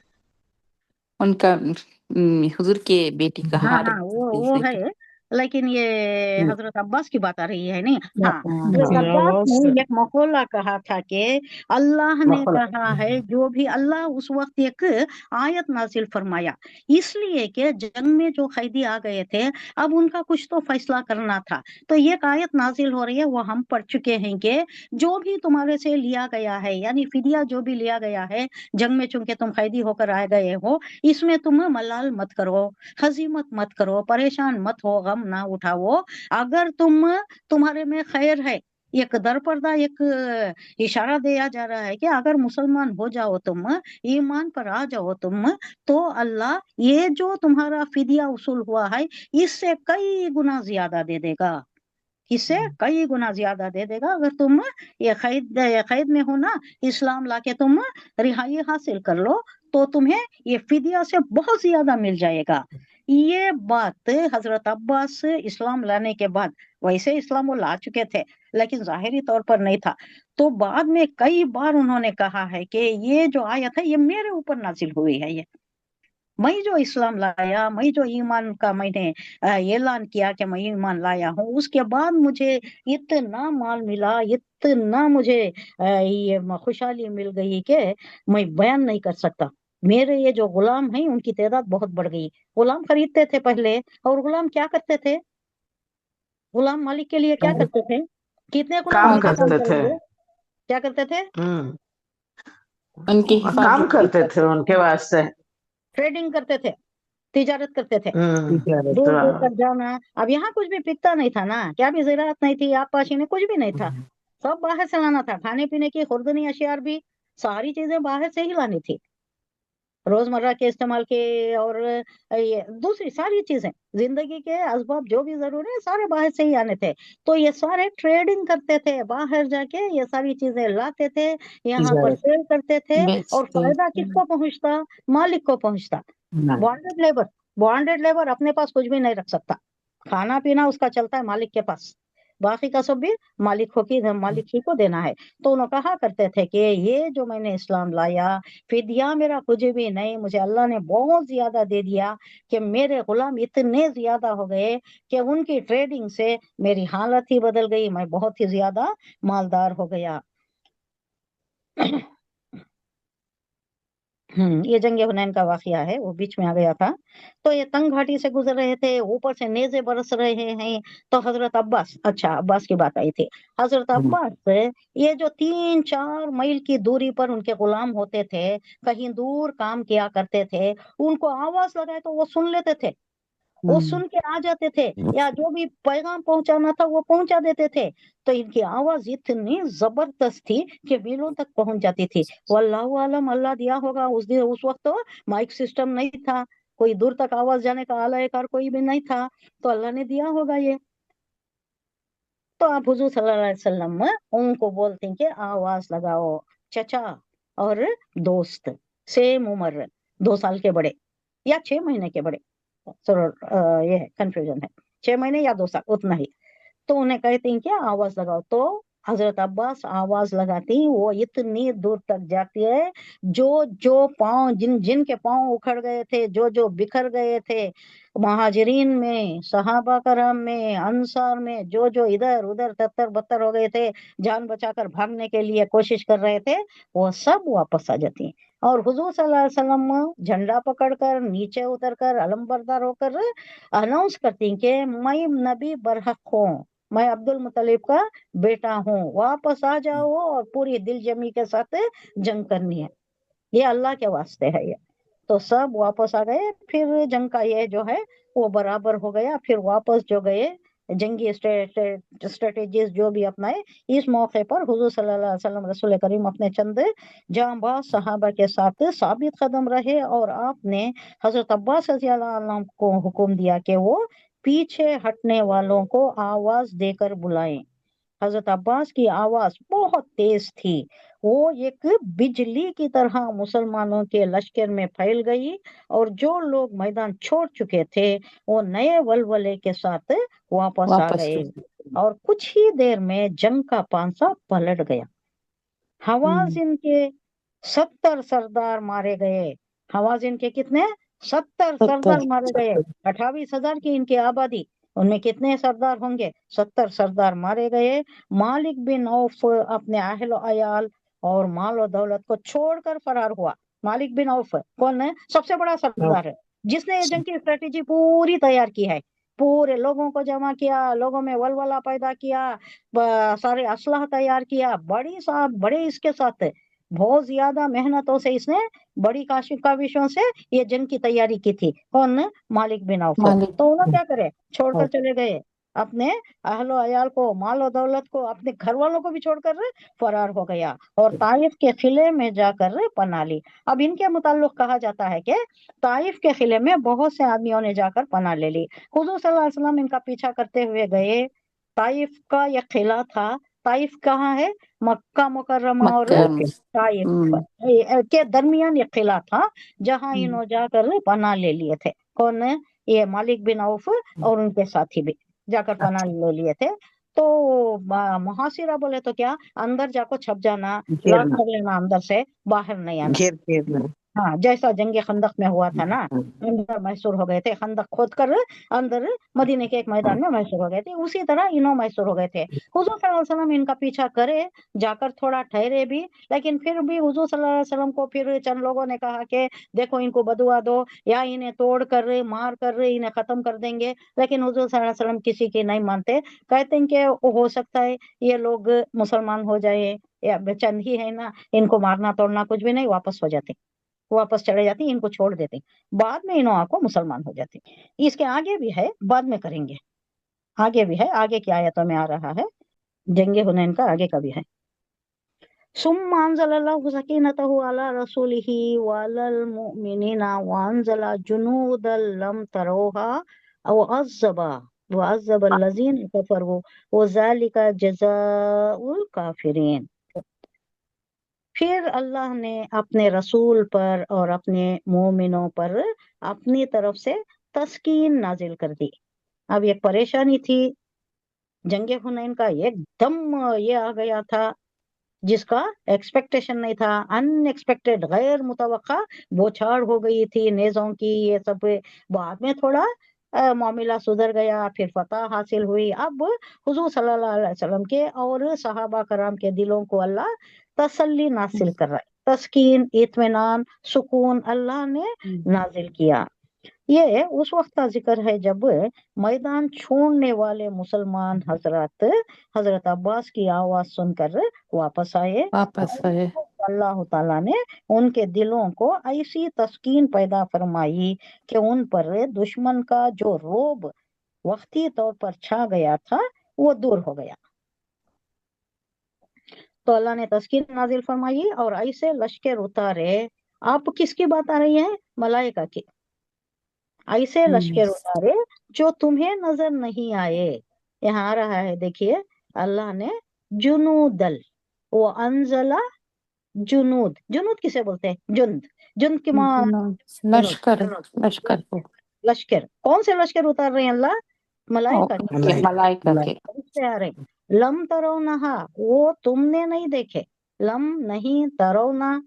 उनका हुजूर के बेटी का हाँ हार हाँ, वो है लेकिन ये हजरत अब्बास की बात आ रही है नहीं। हाँ, हाँ। हजरत अब्बास ने एक मकौला कहा था कि अल्लाह ने मकौला। कहा है जो भी, अल्लाह उस वक्त एक आयत नाजिल फरमाया इसलिए कि जंग में जो कैदी आ गए थे अब उनका कुछ तो फैसला करना था, तो ये एक आयत नाजिल हो रही है, वो हम पढ़ चुके हैं कि जो भी तुम्हारे से लिया गया है, यानी फिदिया जो भी लिया गया है जंग में, चूंकि तुम कैदी होकर आ गए हो, इसमें तुम मलाल मत करो, हजीमत मत करो, परेशान मत हो, गम ना उठाओ। अगर तुम्हारे में खैर है, एक दरपर्दा एक इशारा दिया जा रहा है कि अगर मुसलमान हो जाओ तुम, ईमान पर आ जाओ तुम, तो अल्लाह ये जो तुम्हारा फिदिया उसूल हुआ है इससे कई गुना ज्यादा दे देगा, इससे कई गुना ज्यादा दे देगा। अगर तुम ये कैद में हो ना, इस्लाम लाके तुम रिहाई हासिल कर लो तो तुम्हें ये फिदिया से बहुत ज्यादा मिल जाएगा। ये बात हजरत अब्बास इस्लाम लाने के बाद, वैसे इस्लाम वो ला चुके थे लेकिन जाहिरी तौर पर नहीं था, तो बाद में कई बार उन्होंने कहा है कि ये जो आयत है ये मेरे ऊपर नाजिल हुई है, ये मैं जो इस्लाम लाया, मैं जो ईमान का मैंने ऐलान किया कि मैं ईमान लाया हूँ, उसके बाद मुझे इतना माल मिला, इतना मुझे ये खुशहाली मिल गई कि मैं बयान नहीं कर सकता। मेरे ये जो गुलाम हैं उनकी तादाद बहुत बढ़ गई। गुलाम खरीदते थे पहले, और गुलाम क्या करते थे, गुलाम मालिक के लिए क्या करते थे, कितने गुलाम काम उनका काम करते थे। करेंगे, क्या करते थे, उनकी काम हिफाजत करते थे उनके वास्ते। ट्रेडिंग करते थे, तिजारत करते थे, दूर तो दूर तक जाना। अब यहाँ कुछ भी पिकता नहीं था ना, क्या भी ज़राअत नहीं थी, आबपाशी में कुछ भी नहीं था, सब बाहर से लाना था। खाने पीने की खुर्दनी अशियार भी सारी चीजें बाहर से ही लानी थी, रोजमर्रा के इस्तेमाल के, और ये दूसरी सारी चीजें, जिंदगी के असबाब जो भी जरूरी है सारे बाहर से ही आने थे। तो ये सारे ट्रेडिंग करते थे, बाहर जाके ये सारी चीजें लाते थे, यहाँ पर सेल करते थे, और फायदा किसको पहुंचता, मालिक को पहुंचता। बॉन्डेड लेबर अपने पास कुछ भी नहीं रख सकता, खाना पीना उसका चलता है मालिक के पास, बाकी का सब भी मालिक ही को देना है। तो उन्होंने कहा करते थे कि ये जो मैंने इस्लाम लाया, फिदिया मेरा कुछ भी नहीं, मुझे अल्लाह ने बहुत ज्यादा दे दिया कि मेरे गुलाम इतने ज्यादा हो गए कि उनकी ट्रेडिंग से मेरी हालत ही बदल गई, मैं बहुत ही ज्यादा मालदार हो गया। ये जंगे हुनैन का वाकया है, वो बीच में आ गया था। तो ये तंग घाटी से गुजर रहे थे, ऊपर से नेज़े बरस रहे हैं, तो हजरत अब्बास, अच्छा अब्बास की बात आई थी, हजरत अब्बास ये जो 3-4 मील की दूरी पर उनके गुलाम होते थे, कहीं दूर काम किया करते थे, उनको आवाज लगाए तो वो सुन लेते थे, वो सुन के आ जाते थे, या जो भी पैगाम पहुंचाना था वो पहुंचा देते थे। तो इनकी आवाज इतनी जबरदस्त थी कि मीलों तक पहुंच जाती थी। वल्लाहु आलम, अल्लाह दिया होगा, उस दिन उस वक्त तो माइक सिस्टम नहीं था, कोई दूर तक आवाज जाने का आला कार कोई भी नहीं था, तो अल्लाह ने दिया होगा ये। तो आप हुजूर सल्लल्लाहु अलैहि वसल्लम उनको बोलते हैं कि आवाज लगाओ, चचा और दोस्त, सेम उम्र, 2 साल के बड़े या 6 महीने के बड़े, ये कंफ्यूजन है, 6 महीने या 2 साल उतना ही। तो उन्हें कहते हैं क्या आवाज लगाओ, तो हजरत अब्बास आवाज लगाती, वो इतनी दूर तक जाती है, जो जो पांव, जिन के पांव उखड़ गए थे, जो जो बिखर गए थे, महाजरीन में, सहाबा करम में, अंसार में, जो जो इधर उधर तत्तर बत्तर हो गए थे, जान बचाकर भागने के लिए कोशिश कर रहे थे, वो सब वापस आ जाती हैं। और हुजूर सल्लल्लाहु अलैहि वसल्लम झंडा पकड़कर नीचे उतरकर अलमबरदार होकर अनाउंस करती हैं कि मैं नबी बरहक हूँ, मैं अब्दुल मुत्तलिब का बेटा हूँ, वापस आ जाओ और पूरी दिल जमी के साथ जंग करनी है, ये अल्लाह के वास्ते है ये। तो सब वापस आ गए, फिर जंग का ये जो है वो बराबर हो गया, फिर वापस जो गए, जंगी स्ट्रेटेजीज जो भी अपनाए। इस मौके पर हुजूर सल्लल्लाहु अलैहि वसल्लम रसूल करीम अपने चंद जांबाज सहाबा के साथ साबित कदम रहे, और आपने हजरत अब्बास रज़ियल्लाहु अन्हु को हुक्म दिया कि वो पीछे हटने वालों को आवाज देकर बुलाएं। हजरत अब्बास की आवाज बहुत तेज थी, वो एक बिजली की तरह मुसलमानों के लश्कर में फैल गई, और जो लोग मैदान छोड़ चुके थे वो नए वलवले के साथ वापस आ गए, और कुछ ही देर में जंग का पांसा पलट गया। हवाज़िन के 70 सरदार मारे गए। हवाज़िन के कितने? 70 सरदार मारे गए। 28,000 की इनकी आबादी, उनमें कितने सरदार होंगे? 70 सरदार मारे गए। मालिक बिन औफ अपने अहल अयाल और माल और दौलत को छोड़कर फरार हुआ। मालिक बिन औफ कौन है? सबसे बड़ा सरदार है, जिसने ये जंग की स्ट्रेटेजी पूरी तैयार की है, पूरे लोगों को जमा किया, लोगों में वलवला पैदा किया, सारे असलहा तैयार किया, बड़े इसके साथ बहुत ज्यादा मेहनतों से इसने बड़ी काविशों से ये जंग की तैयारी की थी। कौन? मालिक बिन औफ। मालिक तो उन्होंने क्या करे? छोड़कर चले गए अपने अहलो अयाल को, माल और दौलत को, अपने घर वालों को भी छोड़कर फरार हो गया और ताइफ के किले में जाकर पनाह ली। अब इनके मुताल्लिक कहा जाता है कि ताइफ के किले में बहुत से आदमियों ने जाकर पनाह ले ली। हुजूर सल्लल्लाहु अलैहि वसल्लम इनका पीछा करते हुए गए। ताइफ का यह किला था। ताइफ कहाँ है? मक्का मुकर्रमा और मक्का में ताइफ हम्म, के दरमियान ये किला था, जहां इन्होंने जाकर पनाह ले लिए थे। कौन? ये मालिक बिन औफ और उनके साथी भी जाकर पनाह ले लिए थे। तो मुहासिरा बोले तो क्या, अंदर जाको छप जाना, लॉक घेरना, कर लेना अंदर से, बाहर नहीं आना। घेरना। हाँ, जैसा जंगे खंदक में हुआ था ना, अंदर मैसूर हो गए थे, खंदक खोद कर अंदर मदीने के एक मैदान में मैसूर हो गए थे, उसी तरह इन्हों मैसूर हो गए थे। हुजूर सल्लल्लाहु अलैहि वसल्लम इनका पीछा करे, जाकर थोड़ा ठहरे भी, लेकिन फिर भी हुजूर सल्लल्लाहु अलैहि वसल्लम को फिर चंद लोगों ने कहा कि देखो इनको बदुआ दो या इन्हें तोड़ कर मार कर इन्हें खत्म कर देंगे, लेकिन हुजूर सल्लल्लाहु अलैहि वसल्लम किसी की नहीं मानते। कहते हैं कि हो सकता है ये लोग मुसलमान हो जाए, या चंद ही है ना, इनको मारना तोड़ना कुछ भी नहीं, वापस हो जाते, वापस चले जाती, इनको छोड़ देते, बाद में इन्हों को मुसलमान हो जाते। इसके आगे भी है, बाद में करेंगे, आगे भी है, आगे की आयतों में आ रहा है, जंगे हुनैन का आगे का भी है। सुम्मा अंज़लल्लाहु सकीनतहु अला रसूलिही व अलल मुमिनीना व अंज़ला जुनूदन लम तरोहा व अज़्ज़ब अल्लज़ीना कफ़रू व ज़ालिका जज़ाउल काफिरीन। फिर अल्लाह ने अपने रसूल पर और अपने मोमिनों पर अपनी तरफ से तस्कीन नाजिल कर दी। अब एक परेशानी थी, जंगे हुनैन का एकदम ये आ गया था, जिसका एक्सपेक्टेशन नहीं था, अनएक्सपेक्टेड, गैर मुतवक्का बौछार हो गई थी नेज़ों की, ये सब। बाद में थोड़ा मामला सुधर गया, फिर फतह हासिल हुई। अब हुजूर सल्लल्लाहु अलैहि वसल्लम के और सहाबा कराम के दिलों को अल्लाह तसल्ली नासिल कर रहा है, तस्कीन, इत्मीनान, सुकून अल्लाह ने नाजिल किया। ये उस वक्त का जिक्र है जब मैदान छोड़ने वाले मुसलमान हजरत अब्बास की आवाज सुनकर वापस आए। वापस आए। अल्लाह ताला ने उनके दिलों को ऐसी तस्कीन पैदा फरमाई कि उन पर दुश्मन का जो रोब वक्ती तौर पर छा गया था वो दूर हो गया। तो अल्लाह ने तस्कीन नाजिल फरमाई और ऐसे लश्कर उतारे। आप किसकी बात आ रही है? मलाइका की। ऐसे लश्कर उतारे जो तुम्हें नजर नहीं आए। यहाँ आ रहा है, देखिए, अल्लाह ने जुनूदल, वो अंजला जुनूद, जुनूद किसे बोलते हैं? जुंद, जुंद की माँ लश्कर, लश्कर को लश्कर। कौन से लश्कर उतार रहे हैं अल्लाह? मलाइका के, मलाइका के। से आ रहे। लम तरोनहा, वो तुमने नहीं देखे, लम नहीं, तरोना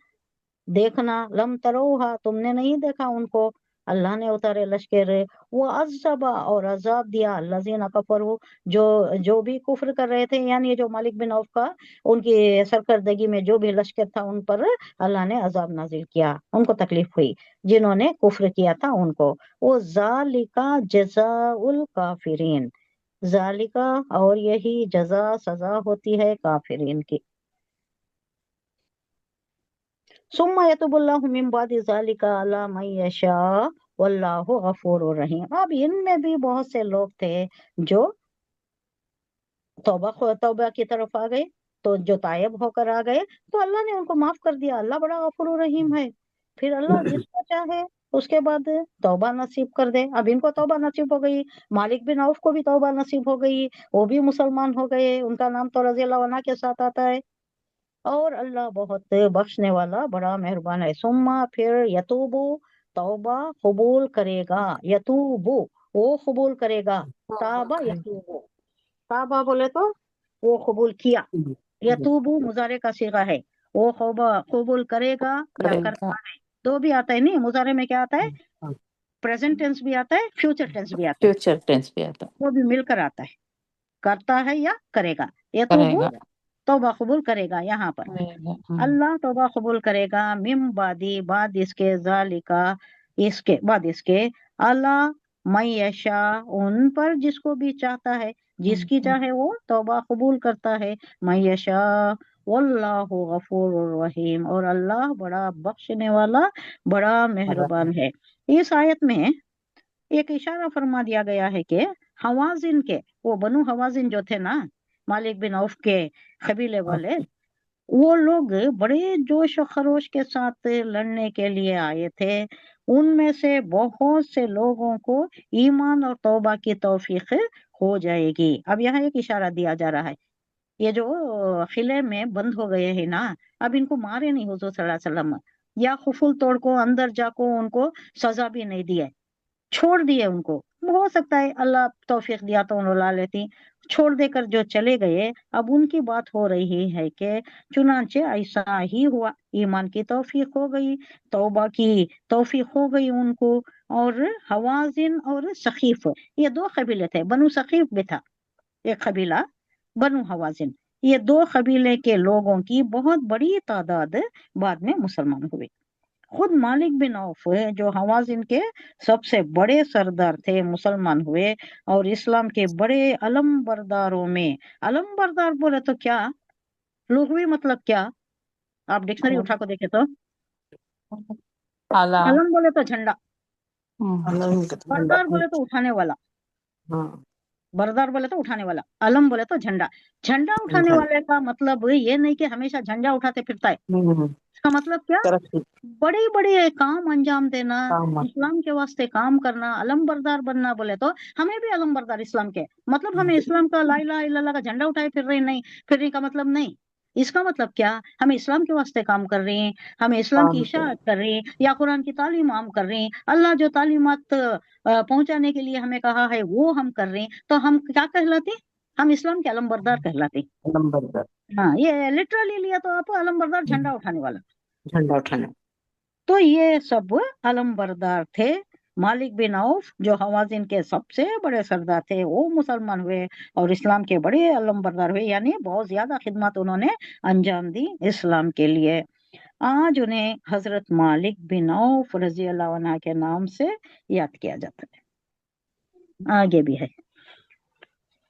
देखना, लम तरोहा तुमने नहीं देखा उनको। अल्लाह ने उतारे लश्कर। वो अज़्ज़बा, और अजाब दिया, लजीना कफरू, जो भी कुफ्र कर रहे थे, यानी जो मालिक बिन औफ का, उनकी सरकर्दगी में जो भी लश्कर था उन पर अल्लाह ने अजाब नाजिल किया, उनको तकलीफ हुई, जिन्होंने कुफ्र किया था उनको। वो ज़ालिका जज़ाउल काफिरीन, ज़ालिका, और यही जजा सजा होती है काफिरीन की। सुम्मा यतुबुल्लाहु मिन बादि ज़ालिका अला मन यशा वल्लाहु गफूरुर रहीम। अब इनमें भी बहुत से लोग थे जो तौबा की तरफ आ गए, तो जो तायब होकर आ गए, तो अल्लाह ने उनको माफ कर दिया। अल्लाह बड़ा गफूरुर रहीम है। फिर अल्लाह जिसको चाहे उसके बाद तौबा नसीब कर दे। अब इनको तौबा नसीब हो गई, मालिक बिन औफ को भी तौबा नसीब हो गई, वो भी मुसलमान हो गए, उनका नाम तो रज़ियल्लाहु अन्हा के साथ आता है। और अल्लाह बहुत बख्शने वाला, बड़ा मेहरबान है। सुम्मा, फिर यतूबू, तौबा कबूल करेगा, यतूबू, वो कबूल करेगा, ताबा यतूबू, ताबा बोले तो वो कबूल किया, यतूबू मुजारे का सीगा है, वो कबूल करेगा या करता है, तो भी आता है। नहीं, मुजारे में क्या आता है? प्रेजेंट टेंस भी आता है, फ्यूचर टेंस भी आता है, फ्यूचर टेंस भी आता वो भी मिलकर आता है, करता है या करेगा। ये तो वो करेगा तौबा कबूल करेगा। यहाँ पर करेगा अल्लाह तौबा कबूल करेगा, मिम बादी, बाद इसके, जालिका, इसके बाद इसके, अल्लाह मैयशा, उन पर जिसको भी चाहता है, जिसकी चाहे वो तौबा कबूल करता है, मैयशा, वल्लाहु गफूरुर रहीम, और अल्लाह बड़ा बख्शने वाला, बड़ा मेहरबान है। इस आयत में एक इशारा फरमा दिया गया है कि हवाजिन के, वो बनु हवाजिन जो थे ना, मालिक बिन औफ के कबीले वाले, वो लोग बड़े जोश और खरोश के साथ लड़ने के लिए आए थे। उनमें से बहुत से लोगों को ईमान और तौबा की तौफीक हो जाएगी। अब यहाँ एक इशारा दिया जा रहा है, ये जो किले में बंद हो गए हैं ना, अब इनको मारे नहीं हुजूर सल्लल्लाहु अलैहि वसल्लम, या खुफुल तोड़ को अंदर जाको उनको सजा भी नहीं दी है, छोड़ दिए उनको। हो सकता है अल्लाह तौफीक दिया तो उन्होंने ला लेती, छोड़ देकर जो चले गए। अब उनकी बात हो रही है कि चुनांचे ऐसा ही हुआ, ईमान की तौफीक हो गई, तौबा की तौफीक हो गई उनको। और हवाजिन और सकीफ, ये दो कबीले थे, बनु सकीफ भी था एक कबीला, बनु हवाजिन, ये दो कबीले के लोगों की बहुत बड़ी तादाद बाद में मुसलमान हुए। खुद मालिक बिन औफ जो हवाजिन के सबसे बड़े सरदार थे, मुसलमान हुए, और इस्लाम के बड़े अलम बरदारों में, अलम बरदार बोले तो क्या, लुग़वी मतलब क्या, आप डिक्शनरी उठा को देखे तो आला अलम बोले तो झंडा, अलम का तो बरदार बोले तो उठाने वाला, हाँ बरदार बोले तो उठाने वाला, अलम बोले तो झंडा। झंडा उठाने झंडा। वाले का मतलब ये नहीं कि हमेशा झंडा उठाते फिरता है, इसका मतलब क्या, तरक्की बड़े बड़े काम अंजाम देना, काम इस्लाम के वास्ते काम करना, अलम बरदार बनना। बोले तो हमें भी अलम बरदार इस्लाम के, मतलब हमें इस्लाम का ला इलाहा इल्लल्लाह का झंडा उठाए फिर रहे नहीं, फिरने का मतलब नहीं। इसका मतलब क्या, हमें इस्लाम के वास्ते काम कर रहे हैं, हमें इस्लाम की काम इशाअत कर रहे हैं, या कुरान की तालीम हम कर रहे हैं, अल्लाह जो तालीमात पहुंचाने के लिए हमें कहा है वो हम कर रहे हैं, तो हम क्या कहलाते, हम इस्लाम के अलम बरदार कहलाते। नंबर हाँ, ये लिटरली लिया तो आप अलम बरदार, झंडा उठाने वाला। झंडा उठाने। तो ये सब अलम बरदार थे। मालिक बिन औफ जो हवाजिन के सबसे बड़े सरदार थे, वो मुसलमान हुए और इस्लाम के बड़े अलम बरदार हुए, यानी बहुत ज्यादा खिदमत उन्होंने अंजाम दी इस्लाम के लिए। आज उन्हें हजरत मालिक बिन औफ रजी अल्लाह अन्हु के नाम से याद किया जाता है। आगे भी है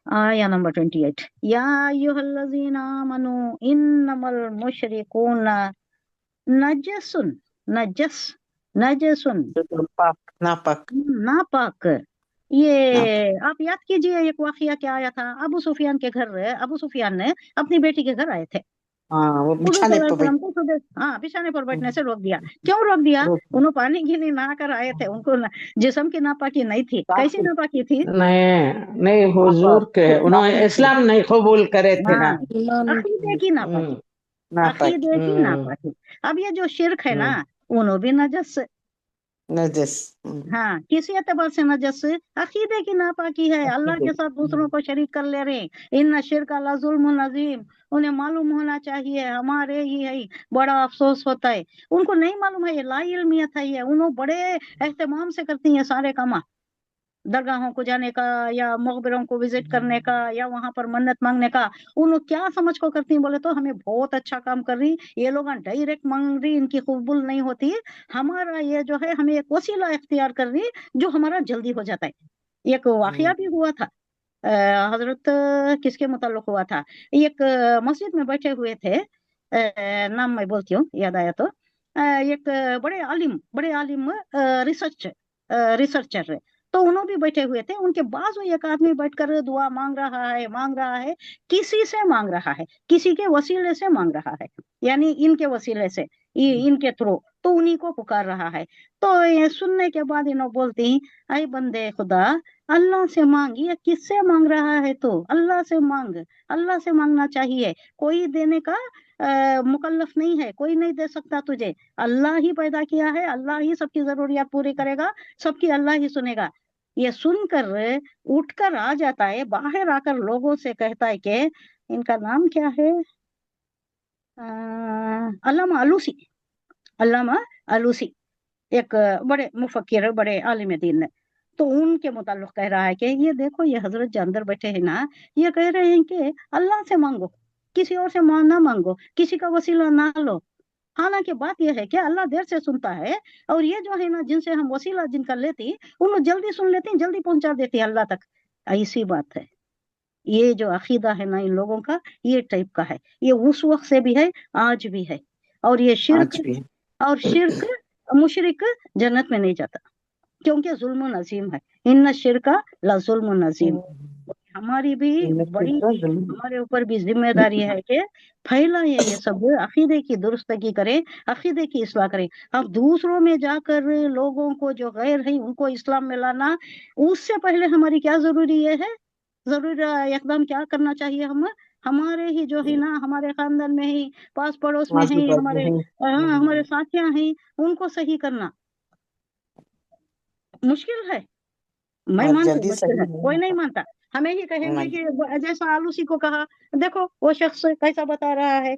आया नंबर 28, या अय्युहल्लज़ीना आमनू इन्नमल मुशरिकूना नजसुन, नजस, नजसुन पाक नापाक नापाक। ये आप याद कीजिए, एक वाकया क्या आया था, अबू सुफियान के घर, अबू सुफियान ने अपनी बेटी के घर आए थे, हाँ वो हुजूर बिछाने सल्लल्लाहु पर अलैहि बैठ वसल्लम को सुबह बिछाने पर बैठने से रोक दिया। क्यों रोक दिया, उन्होंने पानी गिनी नहा कर आए थे, उनको जिस्म की नापाकी नहीं थी। कैसी नापाकी थी, नहीं नहीं हुजूर के उन्होंने इस्लाम नहीं कबूल करे थे ना। हाँ, अकीदे की नापाकी, नापाक अकीदे की नापाकी। अब ये जो शिर्क है ना, उन्हों भी नजस, नजस हाँ, किसी एतबार से नजस, अकीदे की नापाकी है, अल्लाह के साथ दूसरों को शरीक कर ले रहे हैं। इन्ना शिर्क ला जुल्मुन अजीम, उन्हें मालूम होना चाहिए, हमारे ही है, बड़ा अफसोस होता है। उनको नहीं मालूम है, ये ला इल्मियत है, ये उन्होंने बड़े एहतमाम से करती हैं सारे काम, दरगाहों को जाने का, या मकबरों को विजिट करने का, या वहां पर मन्नत मांगने का। उन क्या समझ को करती हैं, बोले तो हमें बहुत अच्छा काम कर रही, ये लोग डायरेक्ट मांग रही, इनकी कबूल नहीं होती, हमारा ये जो है हमें एक वसीला इख्तियार कर रही जो हमारा जल्दी हो जाता है। एक वाकया भी हुआ था, हजरत किसके मुताल्लिक हुआ था, एक मस्जिद में बैठे हुए थे, नाम मैं बोलती हूँ याद आया तो, एक बड़े आलिम रिसर्चर, तो उन्होंने भी बैठे हुए थे, उनके बाजू एक आदमी बैठकर दुआ मांग रहा है, किसी से मांग रहा है, किसी के वसीले से मांग रहा है, यानी इनके वसीले से, इनके थ्रू, तो उन्हीं को पुकार रहा है। तो ये सुनने के बाद इन्हों बोलती, ऐ बंदे खुदा, अल्लाह से मांग, ये किससे मांग रहा है, तो अल्लाह से मांग, अल्लाह से मांगना चाहिए, कोई देने का मुकल्लफ नहीं है, कोई नहीं दे सकता तुझे, अल्लाह ही पैदा किया है, अल्लाह ही सबकी जरूरियात पूरी करेगा, सबकी अल्लाह ही सुनेगा। ये सुनकर उठकर आ जाता है, बाहर आकर लोगों से कहता है कि इनका नाम क्या है, अल्लामा आलूसी, अल्लामा आलूसी, ایک بڑے مفکر بڑے عالم دین نے، تو ان کے متعلق کہہ رہا ہے کہ یہ دیکھو یہ حضرت جو اندر بیٹھے ہیں نا، یہ کہہ رہے ہیں کہ اللہ سے مانگو، کسی اور سے نہ مانگو، کسی کا وسیلہ نہ لو۔ حالانکہ بات یہ ہے کہ اللہ دیر سے سنتا ہے، اور یہ جو ہے نا جن سے ہم وسیلہ جن کا لیتی ان جلدی سن لیتے ہیں، جلدی پہنچا دیتے ہیں اللہ تک۔ ایسی بات ہے، یہ جو عقیدہ ہے نا ان لوگوں کا، یہ ٹائپ کا ہے، یہ اس وقت سے بھی ہے، آج بھی ہے۔ اور یہ شرک، آج بھی اور شرک مشرک جنت میں نہیں جاتا، کیونکہ ظلم و نظیم ہے، ان الشرک لظلم و نظیم۔ ہماری بھی بڑی، ہمارے اوپر بھی ذمہ داری ہے کہ پھیلائیں یہ سب، عقیدے کی درستگی کریں، عقیدے کی اصلاح کریں۔ اب دوسروں میں جا کر لوگوں کو جو غیر ہیں ان کو اسلام میں لانا، اس سے پہلے ہماری کیا ضروری یہ ہے، ضرور اقدام کیا کرنا چاہیے ہمارے ہی جو ہے نا، ہمارے خاندان میں ہی، پاس پڑوس میں ہیں، ہمارے ساتھیاں ہیں، ان کو صحیح کرنا مشکل ہے۔ میں مانتی ہوں مشکل ہے، کوئی نہیں مانتا۔ ہمیں ہی کہیں گے کہ جیسا آلوسی کو کہا، دیکھو وہ شخص کیسا بتا رہا ہے،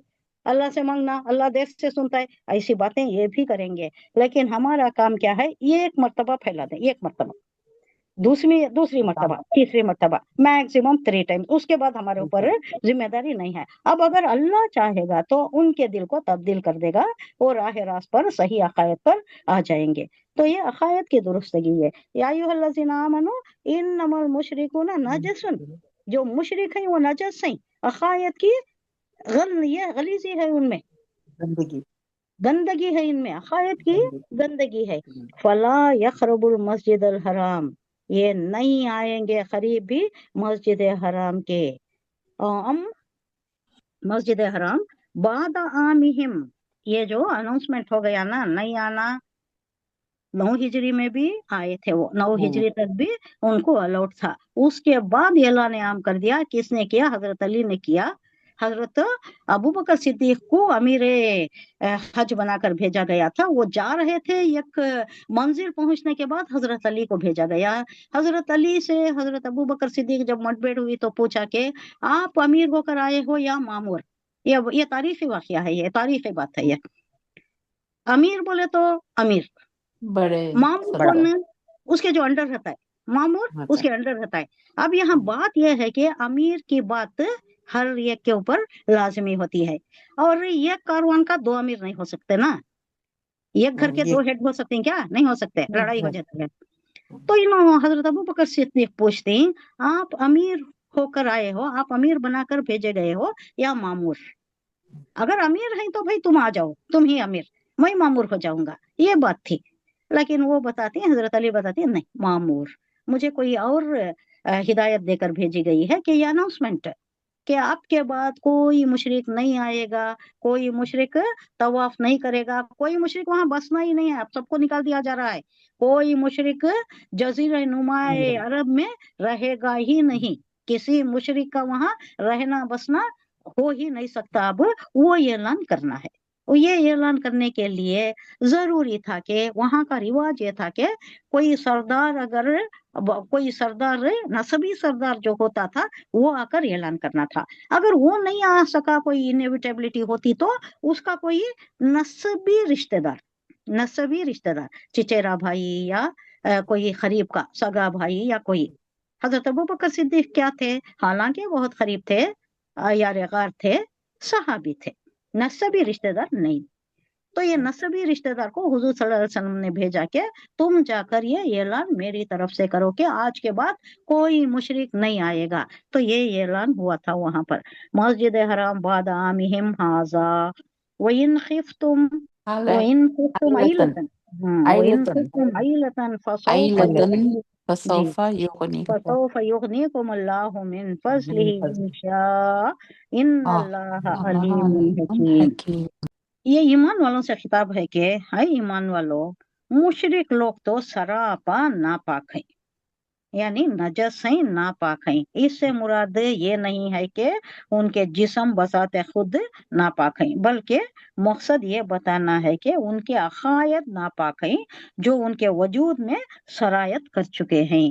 اللہ سے مانگنا، اللہ دیر سے سنتا ہے، ایسی باتیں یہ بھی کریں گے۔ لیکن ہمارا کام کیا ہے، یہ ایک مرتبہ پھیلا دیں، ایک مرتبہ، دوسری مرتبہ، تیسری مرتبہ، میکسیمم 3 ٹائم، اس کے بعد ہمارے اوپر ذمہ داری نہیں ہے۔ اب اگر اللہ چاہے گا تو ان کے دل کو تبدیل کر دے گا، اور راہ راست پر، صحیح عقائد پر آ جائیں گے۔ تو یہ عقائد کی درستگی ہے۔ یا ایھا الذین آمنوا انما المشرکون نجس، جو مشرک ہیں وہ نجس ہیں، عقائد کی یہ غلیظی ہے ان میں، گندگی ہے ان میں، عقائد کی گندگی ہے۔ فلا یقرب المسجد الحرام، یہ نہیں آئیں گے قریب بھی مسجد حرام کے، مسجد حرام بعد عامہم، یہ جو اناؤنسمنٹ ہو گیا نا نہیں آنا، 9 ہجری میں بھی آئے تھے وہ، 9 ہجری تک بھی ان کو الاؤڈ تھا، اس کے بعد اعلان عام کر دیا، کس نے کیا، حضرت علی نے کیا۔ حضرت ابو بکر صدیق کو امیر حج بنا کر بھیجا گیا تھا، وہ جا رہے تھے، ایک منزل پہنچنے کے بعد حضرت علی کو بھیجا گیا۔ حضرت علی سے حضرت ابو بکر صدیق جب مٹبھیڑ ہوئی تو پوچھا کہ آپ امیر ہو کر آئے ہو یا مامور؟ یہ تاریخی واقعہ ہے، یہ تاریخی بات ہے۔ یہ امیر بولے تو امیر، بڑے مامور کون ہے، اس کے جو انڈر رہتا ہے، مامور اس کے انڈر رہتا ہے۔ اب یہاں بات یہ ہے کہ امیر کی بات ہر ایک کے اوپر لازمی ہوتی ہے، اور ایک کاروان کا 2 امیر نہیں ہو سکتے نا، ایک گھر کے 2 ہیڈ ہو سکتے ہیں کیا، نہیں ہو سکتے، لڑائی ہو جاتی ہے۔ تو انہوں حضرت ابو بکر صدیق پوچھتے ہیں، آپ امیر ہو کر آئے ہو، آپ امیر بنا کر بھیجے گئے ہو یا مامور؟ اگر امیر ہیں تو بھائی تم آ جاؤ، تم ہی امیر، میں مامور ہو جاؤں گا، یہ بات تھی۔ لیکن وہ بتاتے ہیں، حضرت علی بتاتے ہیں، نہیں مامور، مجھے کوئی اور ہدایت دے کر بھیجی گئی ہے کہ یہ اناؤنسمنٹ کہ اب کے بعد کوئی مشرک نہیں آئے گا، کوئی مشرک طواف نہیں کرے گا، کوئی مشرک وہاں بسنا ہی نہیں ہے، اب سب کو نکال دیا جا رہا ہے، کوئی مشرک جزیرہ نما عرب میں رہے گا ہی نہیں، کسی مشرک کا وہاں رہنا بسنا ہو ہی نہیں سکتا۔ اب وہ اعلان کرنا ہے، یہ اعلان کرنے کے لیے ضروری تھا کہ وہاں کا رواج یہ تھا کہ کوئی سردار، اگر کوئی سردار، نسبی سردار جو ہوتا تھا، وہ آ کر اعلان کرنا تھا۔ اگر وہ نہیں آ سکا، کوئی انیویٹیبلٹی ہوتی، تو اس کا کوئی نسبی رشتہ دار، چچیرا بھائی یا کوئی قریب کا سگا بھائی یا کوئی۔ حضرت ابو بکر صدیق کیا تھے، حالانکہ بہت قریب تھے، یار غار تھے، صحابی تھے، نسبی رشتہ دار نہیں۔ تو یہ نسبی رشتہ دار کو حضور صلی اللہ علیہ وسلم نے بھیجا کہ تم جا کر یہ اعلان میری طرف سے کرو کہ آج کے بعد کوئی مشرک نہیں آئے گا۔ تو یہ اعلان ہوا تھا وہاں پر، مسجد حرام بعد عامہم ھذا وَإِنْ خِفْتُمْ عَيْلَةً فسوف يغنيكم فسوف يغنيكم الله من فضله إن شاء إن الله عليم حكيم۔ حکیم۔ یہ ایمان والوں سے خطاب ہے کہ ہے ایمان والو، مشرک لوگ تو سراپا ناپاک ہیں، یعنی نجس ہیں، ناپاک ہیں۔ اس سے مراد یہ نہیں ہے کہ ان کے جسم بذات خود ناپاک ہیں، بلکہ مقصد یہ بتانا ہے کہ ان کے عقائد ناپاک ہیں جو ان کے وجود میں سرایت کر چکے ہیں۔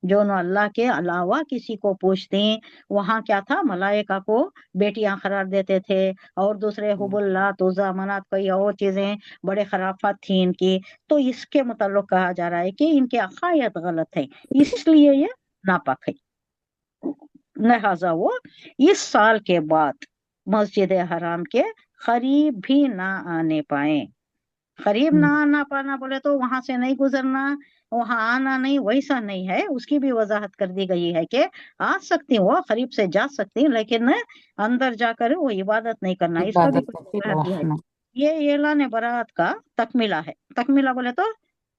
जो न अल्लाह के अलावा किसी को पूछती, वहाँ क्या था, मलाइका को बेटियां करार देते थे, और दूसरे हुबुल्ला तुजा मनात कई और चीजें बड़े खराफात थी इनकी। तो इसके मुताल्लिक कहा जा रहा है कि इनके अकायद गलत है, इसलिए ये नापाक है। लिहाजा वो इस साल के बाद मस्जिद हराम के करीब भी ना आने पाए। करीब ना आना पाना बोले तो वहां से नहीं गुजरना, वहां आना नहीं, वैसा नहीं है। उसकी भी वजाहत कर दी गई है कि आ सकती हो, करीब से जा सकती, लेकिन अंदर जाकर वो इबादत नहीं करना, इसका भी इबादत कुछ करती वजाहत है। रहना। ये ऐलान बरात का तकमीला है। तकमीला बोले तो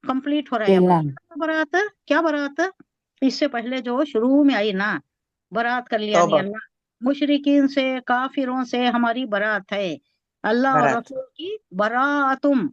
कंप्लीट हो रहा है अब। ऐलान बरात क्या बरात, इससे पहले जो शुरू में आई ना, बरात कर लिया नहीं तौबा अल्लाह, मुशरिकीन से काफिरों से हमारी बरात है, अल्लाह और बारात रसूल की बरातुम,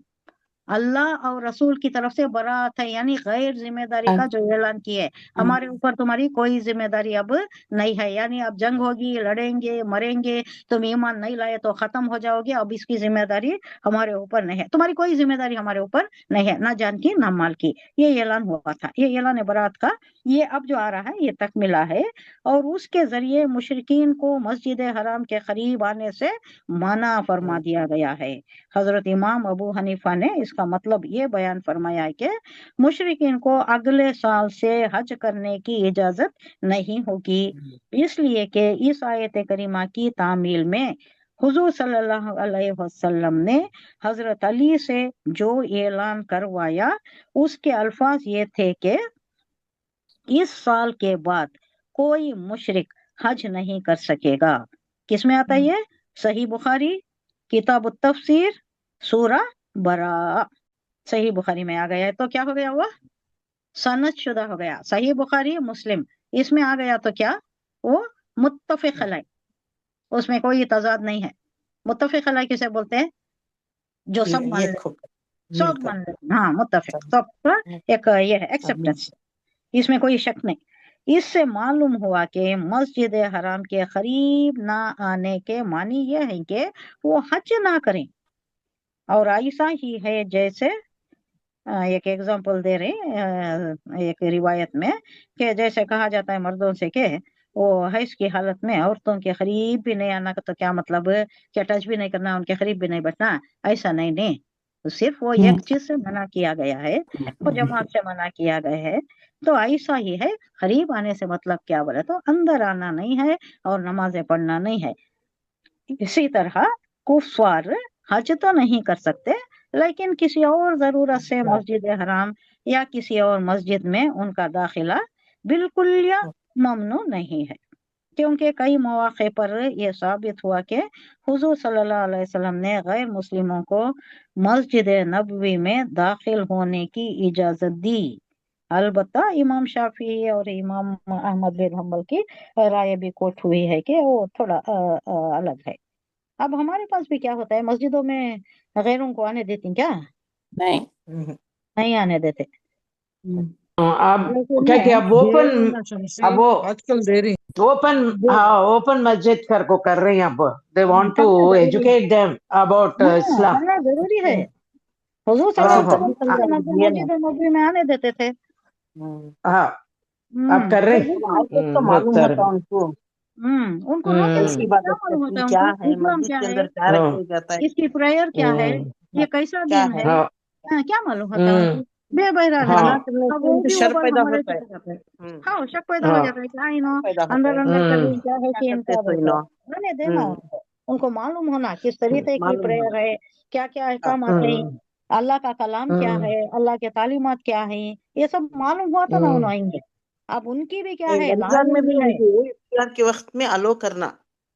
अल्लाह और रसूल की तरफ से बरात है, यानी गैर जिम्मेदारी का जो ऐलान किया है, हमारे ऊपर तुम्हारी कोई जिम्मेदारी अब नहीं है। यानी अब जंग होगी, लड़ेंगे, मरेंगे, तुम ईमान नहीं लाए तो खत्म हो जाओगे, अब इसकी जिम्मेदारी हमारे ऊपर नहीं है, तुम्हारी कोई जिम्मेदारी हमारे ऊपर नहीं है, ना जान की ना माल की। ये ऐलान हुआ था, ये ऐलान बरात का। ये अब जो आ रहा है ये तकमिला है, और उसके जरिए मुशरिकीन को मस्जिद हराम के करीब आने से मना फरमा दिया गया है। हजरत इमाम अबू हनीफा ने इसका मतलब ये बयान फरमाया है कि मुशरिकीन को अगले साल से हज करने की इजाजत नहीं होगी, इसलिए कि इस आयत करीमा की तामील में हुजूर सल्लल्लाहु अलैहि वसल्लम ने हजरत अली से जो ऐलान करवाया, उसके अल्फाज ये थे कि इस साल के बाद कोई मुशरिक हज नहीं कर सकेगा। किसमें आता है ये? सही बुखारी किताब तफसीर सूरा बरा, सही बुखारी में आ गया है। तो क्या हो गया हुआ? सनद शुदा हो गया। सही बुखारी मुस्लिम इसमें आ गया तो क्या वो मुत्तफिक अलैह, उसमें कोई तजाद नहीं है। मुत्तफिक अलैह किसे बोलते हैं? जो सब मान ये ले, खूब सब मिलकर मान ले, हाँ मुत्तफिक, सब का एक ये है एक्सेप्टेंस, इसमें कोई शक नहीं। इससे मालूम हुआ कि मस्जिद हराम के करीब ना आने के मानी ये है कि वो हज ना करें, और ऐसा ही है जैसे एक एग्जांपल दे रहे एक रिवायत में कि जैसे कहा जाता है मर्दों से कि वो हैज की हालत में औरतों के करीब भी नहीं आना, तो क्या मतलब, क्या टच भी नहीं करना, उनके करीब भी नहीं बैठना, ऐसा नहीं नहीं। तो सिर्फ वो एक चीज से मना किया गया है, वो जमात से मना किया गया है। तो ऐसा ही है, करीब आने से मतलब क्या बोले तो अंदर आना नहीं है और नमाजें पढ़ना नहीं है। इसी तरह कुफार हज तो नहीं कर सकते, लेकिन किसी और जरूरत से मस्जिद हराम या किसी और मस्जिद में उनका दाखिला बिल्कुल या ममनू नहीं है, क्योंकि कई मौके पर यह साबित हुआ कि हुजूर सल्लल्लाहु अलैहि वसल्लम ने गैर मुस्लिमों को मस्जिद नबवी में दाखिल होने की इजाजत दी। अलबत्ता इमाम शाफी और इमाम अहमद बिन हम्बल की राय भी कोट हुई है कि वो थोड़ा अलग है। अब हमारे पास भी क्या होता है, मस्जिदों में गैरों को आने देती क्या? नहीं। नहीं आने देते। अब लेकिन क्या कि अब ओपन, अब वो आजकल दे रही ओपन मस्जिद को कर रही हैं। अब दे वांट टू करना जरूरी, एजुकेट देम अबाउट इस्लाम। करना जरूरी है। हुजूर सल्लल्लाहु अलैहि वसल्लम को मस्जिद नबवी में आने देते थे। हाँ अब कर रहे तो हैं तो बहुत मालूम सारे। होता उनको उनको लोग कैसी क्या इबादत मालूम होता करती है, क्या उनको है इस्लाम मस्जिद क्या के है, अंदर क्या रखा जाता है इसकी प्रेयर क्या है, ये कैसा क्या दिन है, है क्या मालूम होता है उनको? बेबहरा हाँ। मना है। करने अब से वो उनको भी वो शर बात पैदा हमारे होता है चले जाते हैं। हाँ शक पैदा हो हाँ। जाता है, क्या इनो पैदा होता अंदर है अंदर कर रही, क्या है क्या कि करते इनका तो देखो इनो रहने देना उनको मालूम होना किस तरीके की मालूम प्रेयर होना है, क्या क्या अहकाम है, अल्लाह का कलाम क्या है, अल्लाह के तालीमात क्या है, ये सब मालूम हुआ तो ना उन्हें आएंगे। अब उनकी भी क्या है, रमजान में भी लाजमी है उनको इफ्तार के वक्त में अलो करना,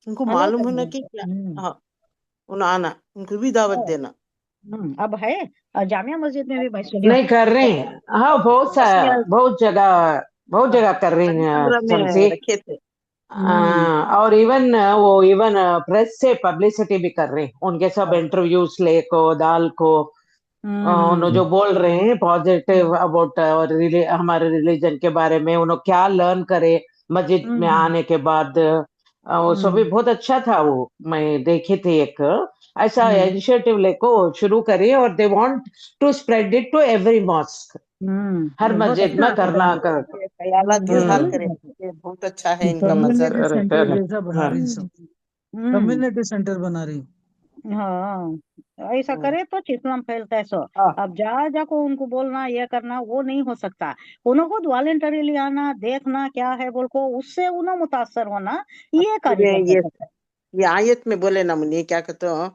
उनको अल्लाह मालूम होना करना। कि क्या हाँ उन्हें आना, उनको भी दावत देना अब है जामिया मस्जिद में भी भाई नहीं कर रहे हैं। हाँ बहुत जगह कर रही हैं 15 में शमसी। रखे थे और इवन प्रेस से पब्लिसिटी भी कर रहे हैं, उनके सब इंटरव्यूज लेको दाल को उन्होंने जो बोल रहे हैं पॉजिटिव अबाउट और हमारे रिलीजन के बारे में, उन्होंने क्या लर्न करे मस्जिद में आने के बाद, वो सब भी बहुत अच्छा था। वो मैं देखी थी एक ऐसा इनिशिएटिव लेको शुरू करिए, और they want to spread it to every mosque. ہر بہت مسجد اچھا میں ہے کرنا کر خیالات اظہار کریں کہ بہت اچھا ہے ان کا مذہب. Community centre correct. جیسا بنا ہاں رہی ہیں سب کمیونٹی سینٹر بنا رہی ہاں ایسا کرے تو اسلام پھیلتا ہے. سو ہاں اب جا کو ان کو بولنا یہ کرنا وہ نہیں ہو سکتا. انہوں خود والنٹریلی آنا دیکھنا کیا ہے بول کو اس سے انہوں متاثر ہونا یہ کاریگر ہو سکتا ہے. یہ آیت میں بولے نا منی کیا کہتے ہو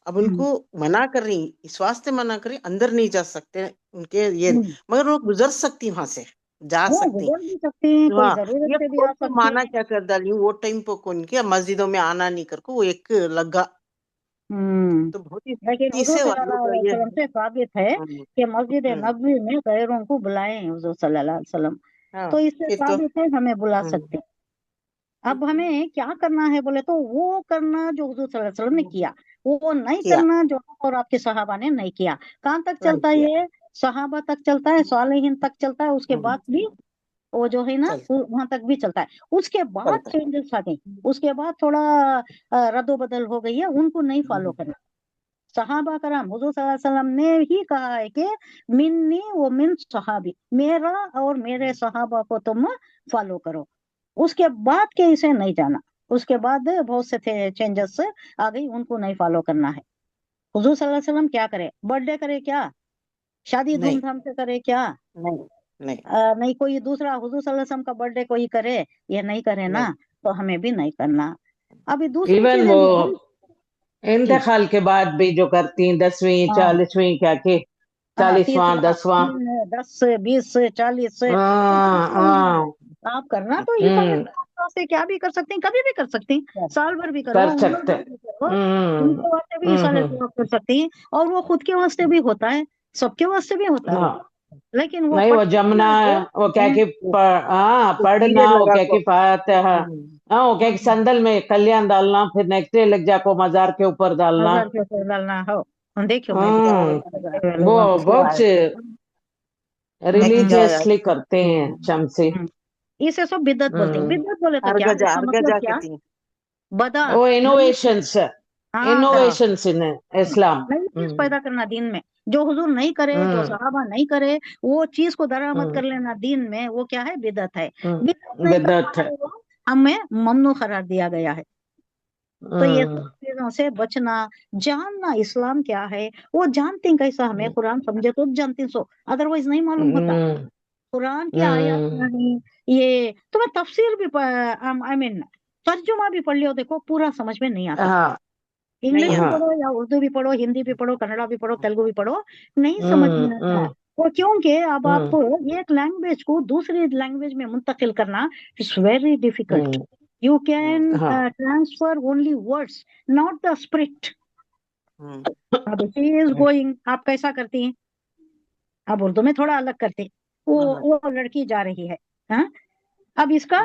اب ان ہوں، کو منع کر رہی اس واسطے منع کر رہی اندر نہیں جا سکتے ان کے یہ ہوں، مگر وہ گزر سکتی وہاں سے جا وہ سکتی. گزر بھی سکتے ہیں کوئی ہاں ضرورت یہ سے بھی آ کون تو سکتے مانا ہیں. کیا کر ڈالی وہ ٹائم پہ کون کیا مسجدوں میں آنا نہیں کر کو وہ ایک لگا ہوں، تو بہت ہی لیکن سختی حضور سے صلی والوں اللہ کا علیہ یہ وسلم سے ثابت ہے کہ مسجد ہوں، نبوی میں غیروں کو بلائیں حضور صلی اللہ علیہ وسلم. ہاں تو اس سے پھر تو ثابت ہے ہمیں بلا ہوں، سکتے ہیں. اب ہمیں کیا کرنا ہے بولے تو وہ کرنا جو حضور صلی اللہ علیہ وسلم نے کیا وہ نہیں کیا کرنا جو اور آپ کے صحابہ نے نہیں کیا. کہاں تک نہیں چلتا ہے کیا یہ صحابہ تک چلتا ہے صالحین تک چلتا ہے اس کے بعد بھی وہ جو ہے نا چل وہاں تک بھی چلتا ہے. اس کے بعد چلتا چینجز آ گئی اس کے بعد تھوڑا رد و بدل ہو گئی ہے ان کو نہیں فالو کرنا. صحابہ کرام حضور صلی اللہ علیہ وسلم نے ہی کہا ہے کہ منی و من صحابی میرا اور میرے صحابہ کو تم فالو کرو. اس کے بعد کے اسے نہیں جانا. اس کے بعد بہت سے تھے چینجز آ گئی ان کو نہیں فالو کرنا ہے. حضور صلی اللہ علیہ وسلم کیا کرے برتھ ڈے کرے کیا شادی نہیں دھوم دھام سے کرے کیا نہیں نہیں نہیں کوئی دوسرا حضور صلی اللہ علیہ وسلم کا برتھ ڈے کوئی کرے یہ نہیں کرے نا نہیں تو ہمیں بھی نہیں کرنا. ابھی دوسری ایون چیزیں وہ بھی جی انتقال کے بعد بھی جو کرتی ہیں 10ویں ہاں 40ویں کیا کہ ہاں 40واں 30واں 10واں 10 20 40 ہاں ہاں آپ کرنا تو ہوں سے کیا بھی کر سکتے ہیں کبھی بھی کر سکتے ہیں سال بھر بھی کرو کر عمر سکتے بھر بھی کرو ان ہوں کے واسطے بھی ہوں سال ہوں کر سکتے ہیں. اور وہ خود کے واسطے بھی ہوتا ہے سب کے واسطے بھی ہوتا ہے وہ. ہاں لیکن وہ نہیں وہ جمنا پرٹیکولر وہ کیا کہ ہاں پڑھنا پیریڈ وہ لگا کیا کو کہ فاتحہ ہاں وہ کیا کہ سندل میں کلیان ڈالنا پھر نیکسٹ ڈے لگ جا کو مزار کے اوپر ڈالنا. ہزار کے اوپر ڈالنا ہو ہم دیکھو میں بھی ہوں وہ لوگوں کے بہت سے ریلیجیسلی کرتے ہیں شمسی. اسے سب بدعت بولتے ہیں. بدعت بولے تو کیا اس کا ارگجا مطلب کیا کہتی ہیں بدا وہ نئی انوویشنس ہاں ان اسلام. نئی چیز پیدا کرنا دین میں جو حضور نہیں کرے جو ہوں صحابہ نہیں کرے وہ چیز کو درآمد ہوں کر لینا دین میں وہ کیا ہے بدعت ہے. ہوں بدعت نہیں بدعت کرنا ہے. ہے وہ ہمیں ممنوع قرار دیا گیا ہے. تو یہ ہوں سب چیزوں سے بچنا جاننا اسلام کیا ہے وہ جانتے ہیں. کیسا ہمیں قرآن سمجھے تو جانتے سو ادروائز نہیں معلوم ہوتا. ہوں قرآن کی آیات ہوں نہیں یہ تمہیں تفسیر بھی آئی مین ترجمہ بھی پڑھ لیو دیکھو پورا سمجھ میں نہیں آتا. ہاں انگلش بھی ہاں پڑھو یا اردو بھی پڑھو ہندی بھی پڑھو کنڑا بھی پڑھو تیلگو بھی پڑھو نہیں سمجھ ہوں میں آتا. ہوں وہ کیونکہ اب آپ ہوں کو ایک لینگویج کو دوسری لینگویج میں منتقل کرنا اٹس ویری ڈیفیکلٹ. ہوں یو کین ہاں transfer only words not the spirit. اب شی از گوئنگ آپ کیسا کرتی ہیں اب اردو میں تھوڑا الگ کرتے وہ لڑکی جا رہی ہے ہاں اب اس کا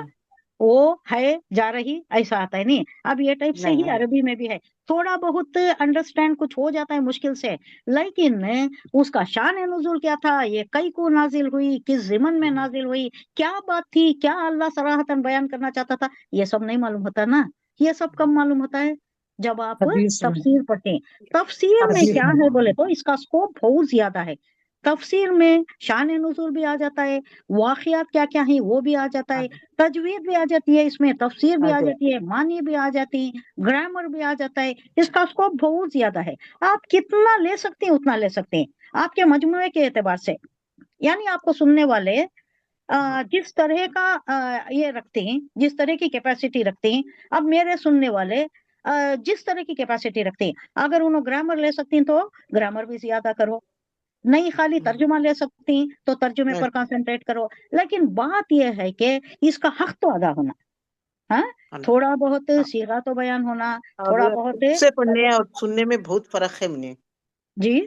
وہ ہے جا رہی ایسا آتا ہے نہیں. اب یہ ٹائپ سے ہی عربی میں بھی ہے تھوڑا بہت انڈرسٹینڈ کچھ ہو جاتا ہے مشکل سے. لیکن اس کا شان نزول کیا تھا یہ کئی کو نازل ہوئی کس ضمن میں نازل ہوئی کیا بات تھی کیا اللہ صراحتاً بیان کرنا چاہتا تھا یہ سب نہیں معلوم ہوتا نا. یہ سب کم معلوم ہوتا ہے جب آپ حدیث میں تفسیر پڑھتے ہیں. تفسیر میں حدیث کیا میں ہے بولے تو اس کا اسکوپ بہت زیادہ ہے. تفسیر میں شان نزول بھی آ جاتا ہے واقعات کیا کیا ہیں وہ بھی آ جاتا ہے تجوید بھی آ جاتی ہے اس میں تفسیر بھی آ جاتی ہے معنی بھی آ جاتی ہے گرامر بھی آ جاتا ہے. اس کا اسکوپ بہت زیادہ ہے. آپ کتنا لے سکتے ہیں اتنا لے سکتے ہیں آپ کے مجموعے کے اعتبار سے. یعنی آپ کو سننے والے جس طرح کا یہ رکھتے ہیں جس طرح کی کیپیسٹی رکھتے ہیں. اب میرے سننے والے جس طرح کی کیپیسٹی رکھتے ہیں اگر انہوں گرامر لے سکتی ہیں تو گرامر بھی زیادہ کرو نہیں خالی ترجمہ لے سکتی ہیں تو ترجمے پر کنسنٹریٹ کرو. لیکن بات یہ ہے کہ اس کا حق تو ادا ہونا ہاں تھوڑا بہت صیغہ تو بیان ہونا تھوڑا بہت خود سے پڑھنے اور سننے میں بہت فرق ہے منی. جی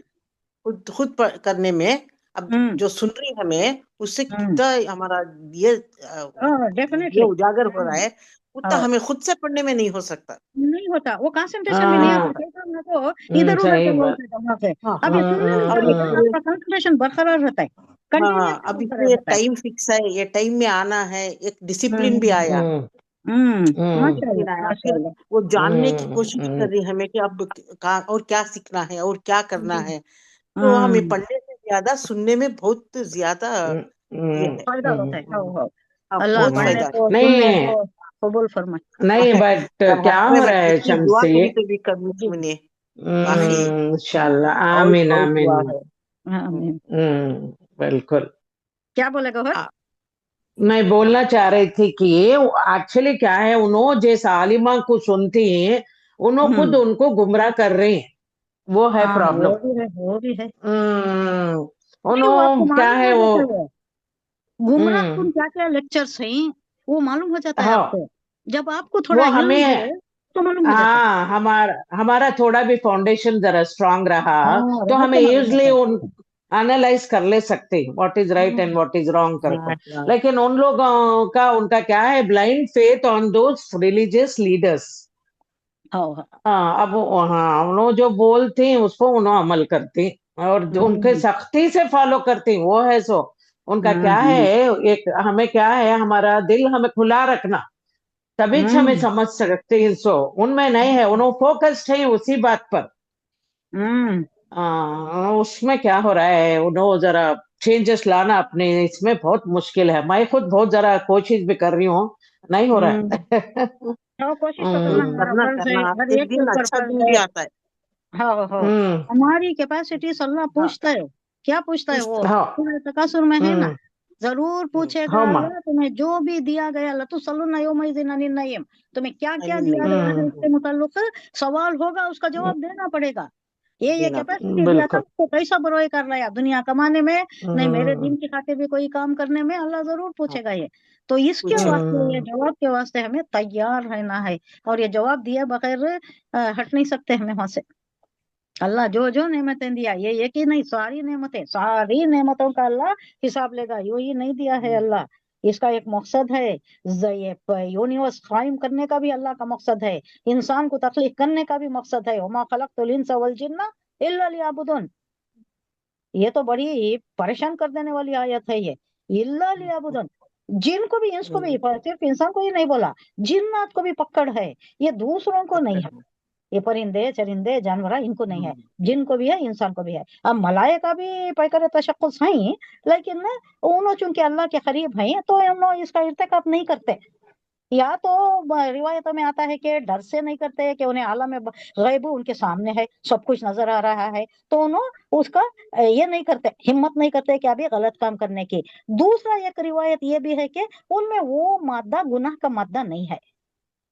خود کرنے میں اب جو سن رہی ہمیں اس سے کتنا ہمارا یہ ڈیفینیٹلی اجاگر ہو رہا ہے اتنا ہمیں خود سے پڑھنے میں نہیں ہو سکتا. نہیں ہوتا وہ کنسنٹریشن میں نہیں ہاں آتا ادھر ادھر صحیح سے بات. بولتے ہیں. اب یہ سننے میں اور کیا ہوتا ہے آپ کا کنسنٹریشن برقرار رہتا ہے کنٹینیوسلی اب اس برقرار میں رہتا ہے. ٹائم فکس ہے یہ ٹائم میں آنا ہے ایک ڈسپلن بھی آیا. ماشاء ڈسپلن اللہ آیا ماشاء پھر اللہ. وہ جاننے کی کوشش کر رہی ہمیں کہ اب اور کیا سیکھنا ہے اور کیا کرنا ہے. تو ہمیں پڑھنے سے ज्यादा सुनने में बहुत ज्यादा ये है। फायदा होता है। हाँ, अल्लाह बहुत पढ़ने फायदा है। को सुनने नहीं को कबूल फरमाए। नहीं, बट क्या हमारे हो रहा है इतनी दुआ शमसी? कभी कभी करनी जी सुनिए वाकई इंशाल्लाह, बहुत आमीन बहुत आमीन। दुआ है। आमीन। बिल्कुल। क्या बोले गौहर? हाँ, मैं बोलना चाह रही थी कि एक्चुअली क्या है, उन्होंने जैसे आलिमा को सुनती हैं, उन्होंने खुद उनको गुमराह कर रहे हैं, वो है हाँ प्रॉब्लम। वो भी है। नहीं, वो आपको उन्होंने क्या मालूम है हो वो जाता है, गुमराह कुन क्या क्या लेक्चर्स हैं वो मालूम हो जाता है हाँ, आपको। जब आपको वो थोड़ा इल्म हमें है तो मालूम हो जाता है। हाँ, हमारा थोड़ा भी फाउंडेशन जरा स्ट्रांग रहा हाँ तो रहा हमें तो मालूम होता यूजली है। उन एनालाइज कर ले सकते what is right and what is wrong करके। हाँ, लेकिन उन लोगों का उनका क्या है, blind faith on those religious leaders. हाँ हाँ, अब हाँ, उन्होंने जो बोलते हैं उसको उन्होंने अमल करते हैं, और जो उनके सख्ती से फॉलो करते हैं वो है सो उनका क्या है। एक हमें क्या है, हमारा दिल हमें खुला रखना, तभी हमें समझ सकते हैं। सो उनमें नहीं है, उन्होंने फोकस्ड है उसी बात पर। उसमें क्या हो रहा है, उन्होंने जरा चेंजेस लाना अपने इसमें बहुत मुश्किल है। मैं खुद बहुत जरा कोशिश भी कर रही हूँ, नहीं हो रहा है। हाँ कोशिश तो करना हमारा करना फर्ज है, करना हर एक एक के दिन ऊपर अच्छा फर्ज दिन है। भी आता है। हाँ हमारी कैपेसिटी अल्लाह हाँ, पूछता है। क्या पूछता है वो? हाँ सूरह तकासुर में है ना, जरूर पूछेगा हाँ माँ, अल्लाह तुम्हें जो भी दिया गया लतुसल्लुन्ना यौमइज़िन अनिन नईम, तुम्हें क्या क्या नहीं दिया गया है हम्म, उसके मुताल्लिक सवाल होगा, उसका जवाब देना पड़ेगा। ये देना पड़ेगा। कैपेसिटी दिया था बिल्कुल। उसको कैसा बरोए कर रहा है दुनिया कमाने में, नहीं मेरे हम्म, दिन की खातिर भी कोई काम करने में, अल्लाह जरूर हाँ, पूछेगा ये। तो इसके पूछेगा। वास्ते, ये जवाब के वास्ते हमें तैयार रहना है, और ये जवाब दिए बगैर हट नहीं सकते हमें वहां से। अल्लाह जो जो नेमतें दिया, ये कि नहीं, सारी नेमतें, सारी नेमतों का अल्लाह हिसाब लेगा। ये नहीं दिया है अल्लाह, इसका एक मकसद है। ये यूनिवर्स कायम करने का भी अल्लाह का मकसद है, इंसान को तख्लीक करने का भी मकसद है। वमा खलक़तुल इंसा वल जिन्ना इल्ला लियअबुदून। ये तो बड़ी परेशान कर देने वाली आयत है ये, इल्ला लियअबुदून। जिनको भी, इंस को भी, सिर्फ इंसान को ही नहीं बोला, जिन्नात को भी पकड़ है, ये दूसरों को नहीं है। ये परिंदे चरिंदे जानवर इनको नहीं है, जिनको भी है, इंसान को भी है। अब मलाइका भी पैकर तशक्कुस हैं, लेकिन ना उन्होंने चूंकि अल्लाह के करीब हैं तो उन्होंने इसका इर्तिकाब नहीं करते। या तो रिवायतों में आता है कि डर से नहीं करते, कि उन्हें आलम गैब उनके सामने है, सब कुछ नजर आ रहा है, तो उन्होंने उसका ये नहीं करते, हिम्मत नहीं करते कि अभी गलत काम करने की। दूसरा एक रिवायत ये भी है कि उनमें वो मादा गुनाह का मादा नहीं है,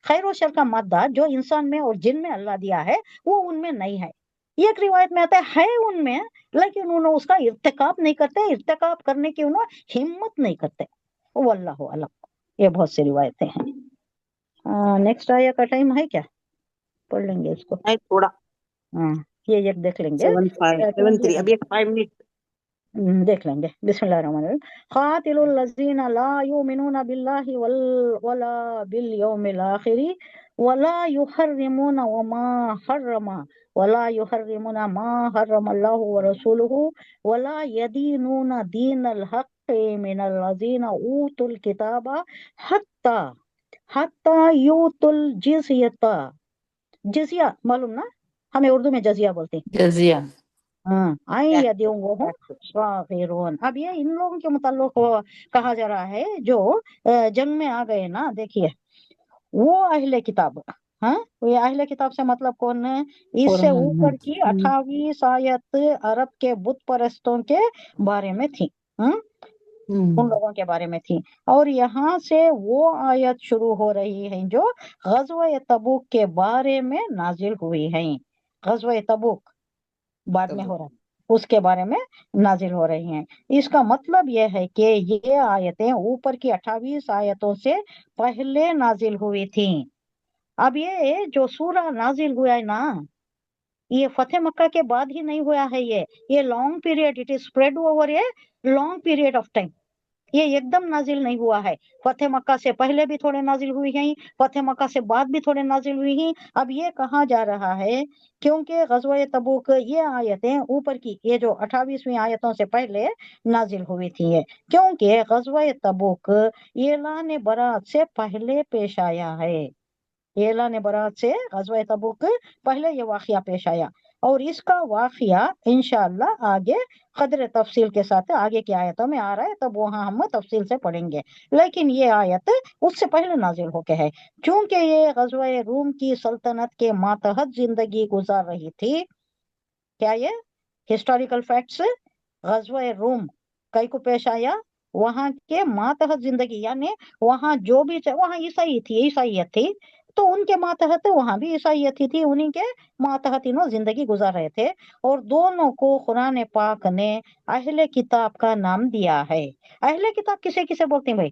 खैर और शर का मादा जो इंसान में और जिन में अल्लाह दिया है वो उनमें नहीं है। एक रिवायत में आता है उनमें, लेकिन उन्होंने उसका इर्तिकाब नहीं करते, इर्तिकाब करने की उन्होंने हिम्मत नहीं करते। वल्लाहु अलम। ये बहुत सी रिवायतें हैं। नेक्स्ट आया का टाइम है क्या? पढ़ लेंगे इसको। नहीं, थोड़ा हाँ ये एक देख लेंगे। 7:73 अभी 5 मिनट। देख लेंगे। बिस्मिल्लाहिर्रहमानिर्रहीम। खातिलुल लज़ीना ला युमिनूना बिल्लाहि वला बिल यौमिल आखिरी वला युहर्रिमूना वमा हर्रमा वला युहर्रिमूना मा हर्रमल्लाहु व रसूलुहु वला यदीनूना दीनल हक़्क़ि मिनल लज़ीना ऊतुल किताबा हत्ता हत्ता यूतुल जिज़्यता। जिज़िया मालूम ना, हमें उर्दू में जजिया बोलते हैं। जजिया। आई यदुहुम सागिरून। अब ये इन लोगों के मुताल्लिक कहा जा रहा है जो जंग में आ गए ना, देखिए वो अहले किताब। हाँ, ये अहले किताब से मतलब कौन है? इससे ऊपर की 28 आयत अरब के बुत परस्तों के बारे में थी, उन लोगों के बारे में थी। और यहाँ से वो आयत शुरू हो रही है जो गज़वा तबूक के बारे में नाजिल हुई है। गज़वा तबूक बाद में हो रहा है, उसके बारे में नाजिल हो रही हैं। इसका मतलब यह है कि ये आयतें ऊपर की 28 आयतों से पहले नाजिल हुई थी। अब ये जो सूरा नाजिल हुआ है ना, ये फतेह मक्का के बाद ही नहीं हुआ है। ये long period, it is spread over a long period of time. ये एकदम नाजिल नहीं हुआ है। फतेह मक्का से पहले भी थोड़े नाजिल हुई हैं, फतेह मक्का से बाद भी थोड़े नाजिल हुई हैं। अब ये कहा जा रहा है क्योंकि गज़वा तबूक ये आयतें ऊपर की, ये जो 28वीं आयतों से पहले नाजिल हुई थी है, क्योंकि गज़वा तबूक ऐलान बरात से पहले पेश आया है। ऐलान बरात से गज़वा तबूक पहले ये वाक़या पेश आया। اور اس کا واقعہ انشاءاللہ آگے قدر تفصیل کے ساتھ آگے کی آیتوں میں آ رہا ہے، تب وہاں ہم تفصیل سے پڑھیں گے، لیکن یہ آیت اس سے پہلے نازل ہو کے ہے، چونکہ یہ غزوہ روم کی سلطنت کے ماتحت زندگی گزار رہی تھی۔ کیا یہ ہسٹوریکل فیکٹس؟ غزوہ روم کئی کو پیش آیا؟ وہاں کے ماتحت زندگی، یعنی وہاں جو بھی وہاں عیسائیت تھی، تو ان کے ماتحت وہاں بھی عیسائیت ہی تھی، انہیں کے ماتحت انہوں زندگی گزار رہے تھے، اور دونوں کو قرآن پاک نے اہل کتاب کا نام دیا ہے۔ اہل کتاب کسے کسے بولتے ہیں بھائی؟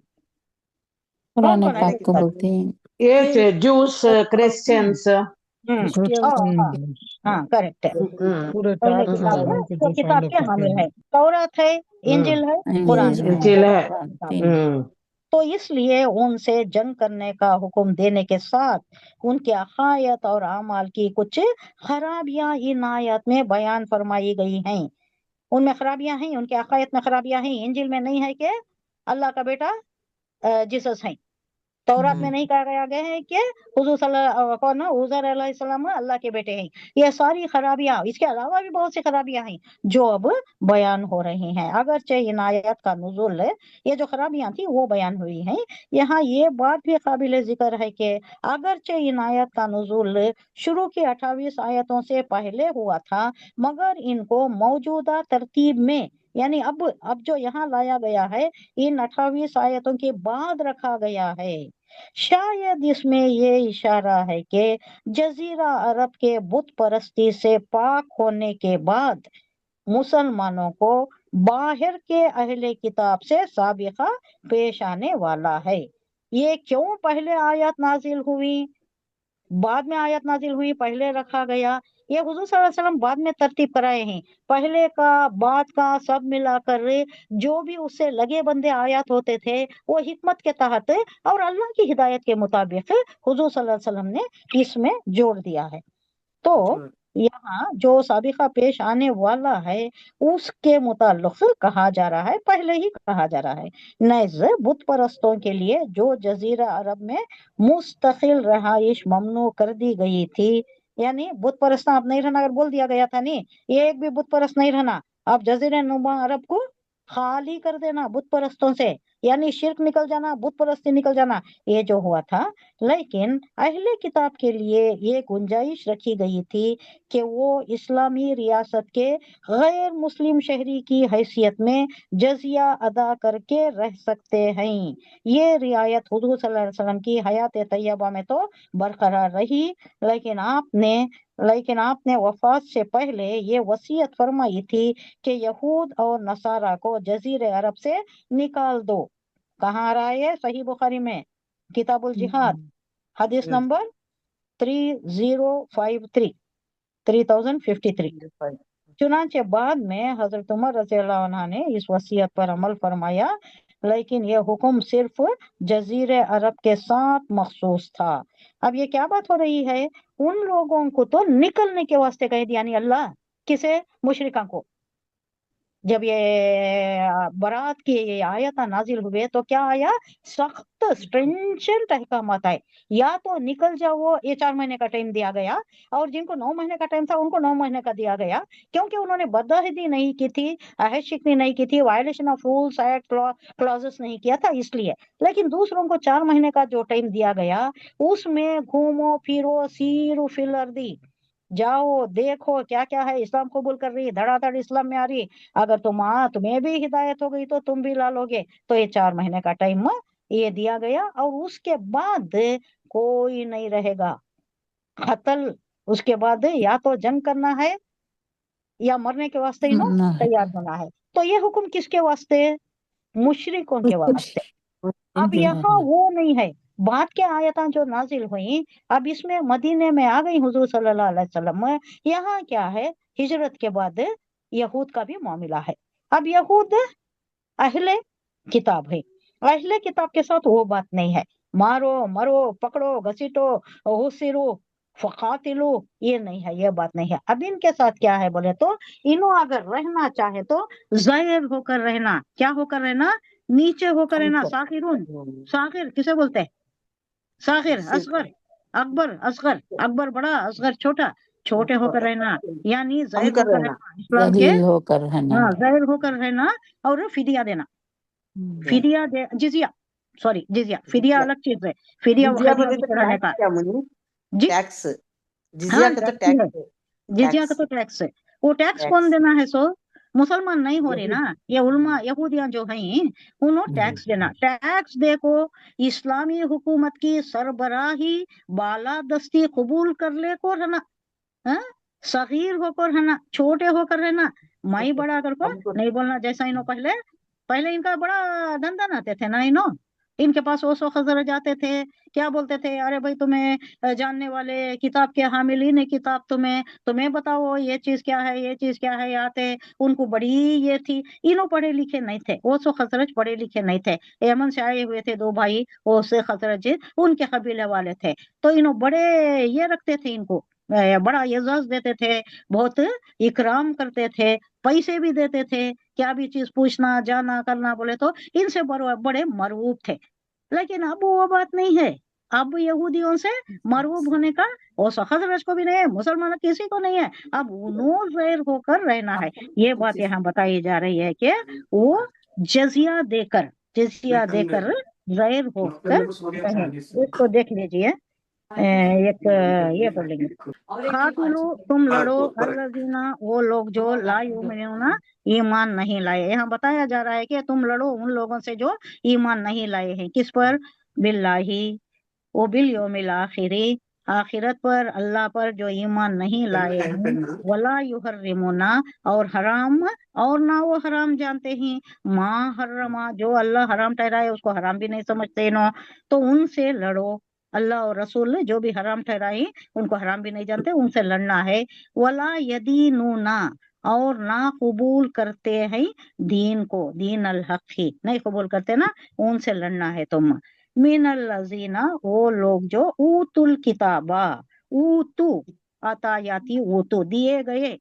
قرآن کون اہل پاک کو کتاب؟ بولتے ہیں۔ یہ جوس کرسچنس ہاں کریکٹ ہے، پورے پہلے چار کتاب کتابوں کو جو جو کتاب فالو کے کرتے حامل ہیں۔ ہے، تورات ہے، انجیل ہے، قرآن ہے، انجیل ہے۔ کتاب۔ تو اس لیے ان سے جنگ کرنے کا حکم دینے کے ساتھ ان کے عقائد اور اعمال کی کچھ خرابیاں ان آیات میں بیان فرمائی گئی ہیں۔ ان میں خرابیاں ہیں، ان کے عقائد میں خرابیاں ہیں۔ انجیل میں نہیں ہے کہ اللہ کا بیٹا جیسس ہے، تورات میں نہیں کہا گیا ہے کہ حضور عزیر علیہ السلام اللہ کے بیٹے ہیں۔ یہ ساری خرابیاں، اس کے علاوہ بھی بہت سی خرابیاں ہیں جو اب بیان ہو رہی ہیں، اگرچہ ان آیات کا نزول یہ جو خرابیاں تھیں وہ بیان ہوئی ہیں۔ یہاں یہ بات بھی قابل ذکر ہے کہ اگرچہ ان آیات کا نزول شروع کی 28 آیتوں سے پہلے ہوا تھا، مگر ان کو موجودہ ترتیب میں، یعنی اب جو یہاں لایا گیا ہے، ان 28 آیتوں کے بعد رکھا گیا ہے۔ شاید اس میں یہ اشارہ ہے کہ جزیرہ عرب کے بت پرستی سے پاک ہونے کے بعد مسلمانوں کو باہر کے اہل کتاب سے سابقہ پیش آنے والا ہے۔ یہ کیوں پہلے آیات نازل ہوئی، بعد میں آیات نازل ہوئی، پہلے رکھا گیا؟ یہ حضور صلی اللہ علیہ وسلم بعد میں ترتیب کرائے ہیں، پہلے کا بعد کا سب ملا کر جو بھی اس سے لگے بندے آیات ہوتے تھے وہ حکمت کے تحت اور اللہ کی ہدایت کے مطابق حضور صلی اللہ علیہ وسلم نے اس میں جوڑ دیا ہے۔ تو یہاں جو سابقہ پیش آنے والا ہے اس کے متعلق کہا جا رہا ہے، پہلے ہی کہا جا رہا ہے، نیز بت پرستوں کے لیے جو جزیرہ عرب میں مستقل رہائش ممنوع کر دی گئی تھی، یعنی بت پرست اب نہیں رہنا، اگر بول دیا گیا تھا نہیں یہ ایک بھی بت پرست نہیں رہنا، اب جزیرہ نما عرب کو خالی کر دینا بت پرستوں سے، یعنی شرک نکل جانا، بت پرستی نکل جانا، یہ جو ہوا تھا۔ لیکن اہل کتاب کے لیے یہ گنجائش رکھی گئی تھی کہ وہ اسلامی ریاست کے غیر مسلم شہری کی حیثیت میں جزیہ ادا کر کے رہ سکتے ہیں۔ یہ رعایت حضور صلی اللہ علیہ وسلم کی حیات طیبہ میں تو برقرار رہی، لیکن آپ نے وفات سے پہلے یہ وصیت فرمائی تھی کہ یہود اور نصارہ کو جزیرہ عرب سے نکال دو۔ کہاں آ رہا ہے؟ صحیح بخاری میں کتاب الجہاد، حدیث نمبر 3053 چنانچہ بعد میں حضرت عمر رضی اللہ عنہ نے اس وصیت پر عمل فرمایا، لیکن یہ حکم صرف جزیرہ عرب کے ساتھ مخصوص تھا۔ اب یہ کیا بات ہو رہی ہے؟ ان لوگوں کو تو نکلنے کے واسطے کہہ دیا، یعنی اللہ کسے؟ مشرکان کو۔ جب یہ برات کی یہ آیت نازل ہوئے تو کیا آیا؟ سخت اسٹرینجنٹ احکامات آئے، یا تو نکل جاؤ، یہ 4 مہینے کا ٹائم دیا گیا، اور جن کو 9 مہینے کا ٹائم تھا ان کو 9 مہینے کا دیا گیا، کیونکہ انہوں نے بدعہدی نہیں کی تھی، عہد شکنی نہیں کی تھی، violation of rules act clauses نہیں کیا تھا، اس لیے۔ لیکن دوسروں کو 4 مہینے کا جو ٹائم دیا گیا اس میں گھومو پھرو، سیرو فی الارض، جاؤ دیکھو کیا کیا ہے، اسلام قبول کر رہی، دھڑا دھڑ اسلام میں آ رہی، اگر تمہیں بھی ہدایت ہو گئی تو تم بھی لا لو گے۔ تو یہ 4 مہینے کا ٹائم یہ دیا گیا، اور اس کے بعد کوئی نہیں رہے گا قتل، اس کے بعد یا تو جنگ کرنا ہے یا مرنے کے واسطے تیار ہونا ہے۔ تو یہ حکم کس کے واسطے؟ مشرکوں کے واسطے۔ اب یہاں وہ نہیں ہے، بعد کے آیتاں جو نازل ہوئیں اب اس میں مدینے میں آ گئی حضور صلی اللہ علیہ وسلم، یہاں کیا ہے؟ ہجرت کے بعد یہود کا بھی معاملہ ہے۔ اب یہود اہل کتاب ہے، اہل کتاب کے ساتھ وہ بات نہیں ہے، مارو مرو پکڑو گھسیٹو غسرو فقاتلو، یہ نہیں ہے، یہ بات نہیں ہے۔ اب ان کے ساتھ کیا ہے بولے تو انہوں اگر رہنا چاہے تو ظاہر ہو کر رہنا، کیا ہو کر رہنا؟ نیچے ہو کر رہنا، ساخرون، ساخر کسے بولتے ہیں؟ ساخر، اصغر، اکبر اصغر، اکبر بڑا اصغر چھوٹا، छोटे होकर रहना, यानी हम ज़ाहिर कर होकर रहना। रहना इस्लाम के, जलील होकर रहना। हाँ ज़ाहिर होकर रहना, और फिदिया देना, फिदिया दे, जिजिया, सॉरी जिजिया, फिदिया अलग चीज है, फिदिया वो जिजिया हदिया बोले भी तो चढ़ाने टैक्स का क्या मुनि? जी। टैक्स, जिजिया हाँ का तो टैक्स ही है, टैक्स है। जिजिया का टैक्स तो टैक्स है। वो टैक्स कौन टैक्स देना है? सो मुसलमान नहीं हो रही यहूद ना, ये उलमा यहूदियां जो हैं उन्होंने टैक्स देना। टैक्स देखो, इस्लामी हुकूमत की सरबराही बालादस्ती कबूल कर ले को रहना, हाँ? सगीर होकर रहना, छोटे होकर रहना, माई बड़ा कर को हमको नहीं बोलना। जैसा इन्हों पहले पहले इनका बड़ा धंधा नाते थे ना, इन्हों इनके पास ओसो खजर जाते थे, क्या बोलते थे, अरे भाई तुम्हें जानने वाले किताब के हामिलीन है, किताब तुम्हें तुम्हें बताओ ये चीज क्या है, ये चीज क्या है, आते उनको बड़ी ये थी। इन्हों पढ़े लिखे नहीं थे, ओसो खजरज पढ़े लिखे नहीं थे, यमन से आए हुए थे दो भाई, ओसे खजरज उनके कबीले वाले थे, तो इन्हों बड़े ये रखते थे इनको, बड़ा एजाज देते थे, बहुत इकराम करते थे, पैसे भी देते थे, क्या भी चीज पूछना जाना करना बोले तो इनसे बड़े मरऊब थे। लेकिन अब वो बात नहीं है, अब यहूदियों से मरऊब होने का और हजरत को भी नहीं है, मुसलमान किसी को नहीं है, अब उन्हों ज़ाहिर होकर रहना है। ये बात यहाँ बताई जा रही है कि वो जजिया देकर ज़ाहिर होकर रहे। इसको देख लीजिए, एक ये पढ़ लेंगे, खातिलु तुम लड़ो अल्लज़ीना, वो लोग जो ला युमिनूना ईमान नहीं लाए। यहाँ बताया जा रहा है कि तुम लड़ो उन लोगों से जो ईमान नहीं लाए हैं। किस पर? बिल्लाही वो बिल यौमिल आखिरी, आखिरत पर, अल्लाह पर जो ईमान नहीं लाए हैं। वला युहर्रिमुना, और हराम, और ना वो हराम जानते हैं, माँ हर्रमा, जो अल्लाह हराम ठहराए उसको हराम भी नहीं समझते नो, तो उनसे लड़ो। अल्लाह और रसूल ने जो भी हराम ठहराए उनको हराम भी नहीं जानते, उनसे लड़ना है। वला यदीनूना, और ना कबूल करते हैं दीन को, दीन अल हक ही नहीं कबूल करते ना, उनसे लड़ना है तुम। मिनल्लज़ीना, वो लोग जो ऊतुल किताबा, ऊतु आतायाती, ऊतु दिए गए,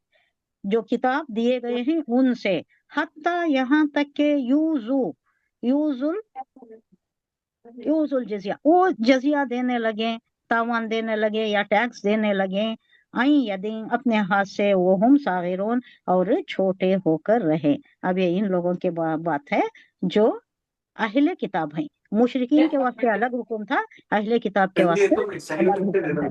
जो किताब दिए गए हैं उनसे, हत्ता यहाँ तक के यूजुल यूजुल जजिया, वो जजिया देने लगे, तावान देने लगे या टैक्स देने लगे, आई यदि अपने हाथ से, वो हम सागिरून, और छोटे होकर रहे। अब ये इन लोगों के बात है जो अहले किताब हैं। मुशरिकीन के वास्ते अलग हुक्म था, अहले किताब के वास्ते अलग हुक्म है।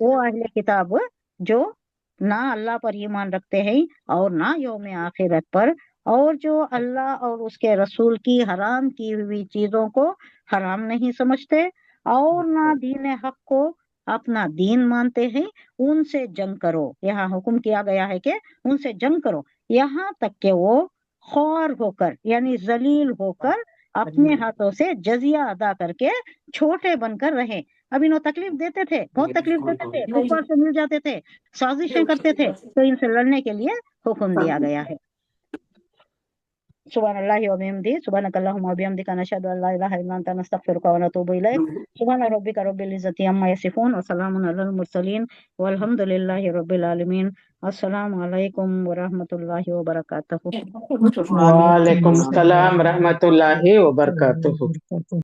वो अहले किताब जो ना अल्लाह पर ईमान रखते हैं और ना यौम आखिरत पर, और जो अल्लाह और उसके रसूल की हराम की हुई चीजों को हराम नहीं समझते, और ना दीन हक को अपना दीन मानते हैं, उनसे जंग करो। यहाँ हुक्म किया गया है कि उनसे जंग करो, यहाँ तक कि वो ख्वार होकर, यानी जलील होकर, अपने हाथों से जजिया अदा करके छोटे बनकर रहे। अब इन्हों तकलीफ देते थे, बहुत तकलीफ देते थे, कुफार से मिल जाते थे, साजिशें करते थे, तो इनसे लड़ने के लिए हुक्म दिया गया है। सुब्हानल्लाहि व बिहम्दिही, सुब्हानकल्लाहुम्मा व बिहम्दिका, नशहदु अल्ला इलाहा इल्ला अंता, नस्तगफिरुका व नतूबु इलैक। सुब्हान रब्बिका रब्बिल इज्जति अम्मा यसिफून, व सलामुन अलल मुरसलीन, वल्हम्दुलिल्लाहि रब्बिल आलमीन। अस्सलामु अलैकुम व रहमतुल्लाहि व बरकातुहू। वालेकुम सलाम रहमतुल्लाहि व बरकातुहू।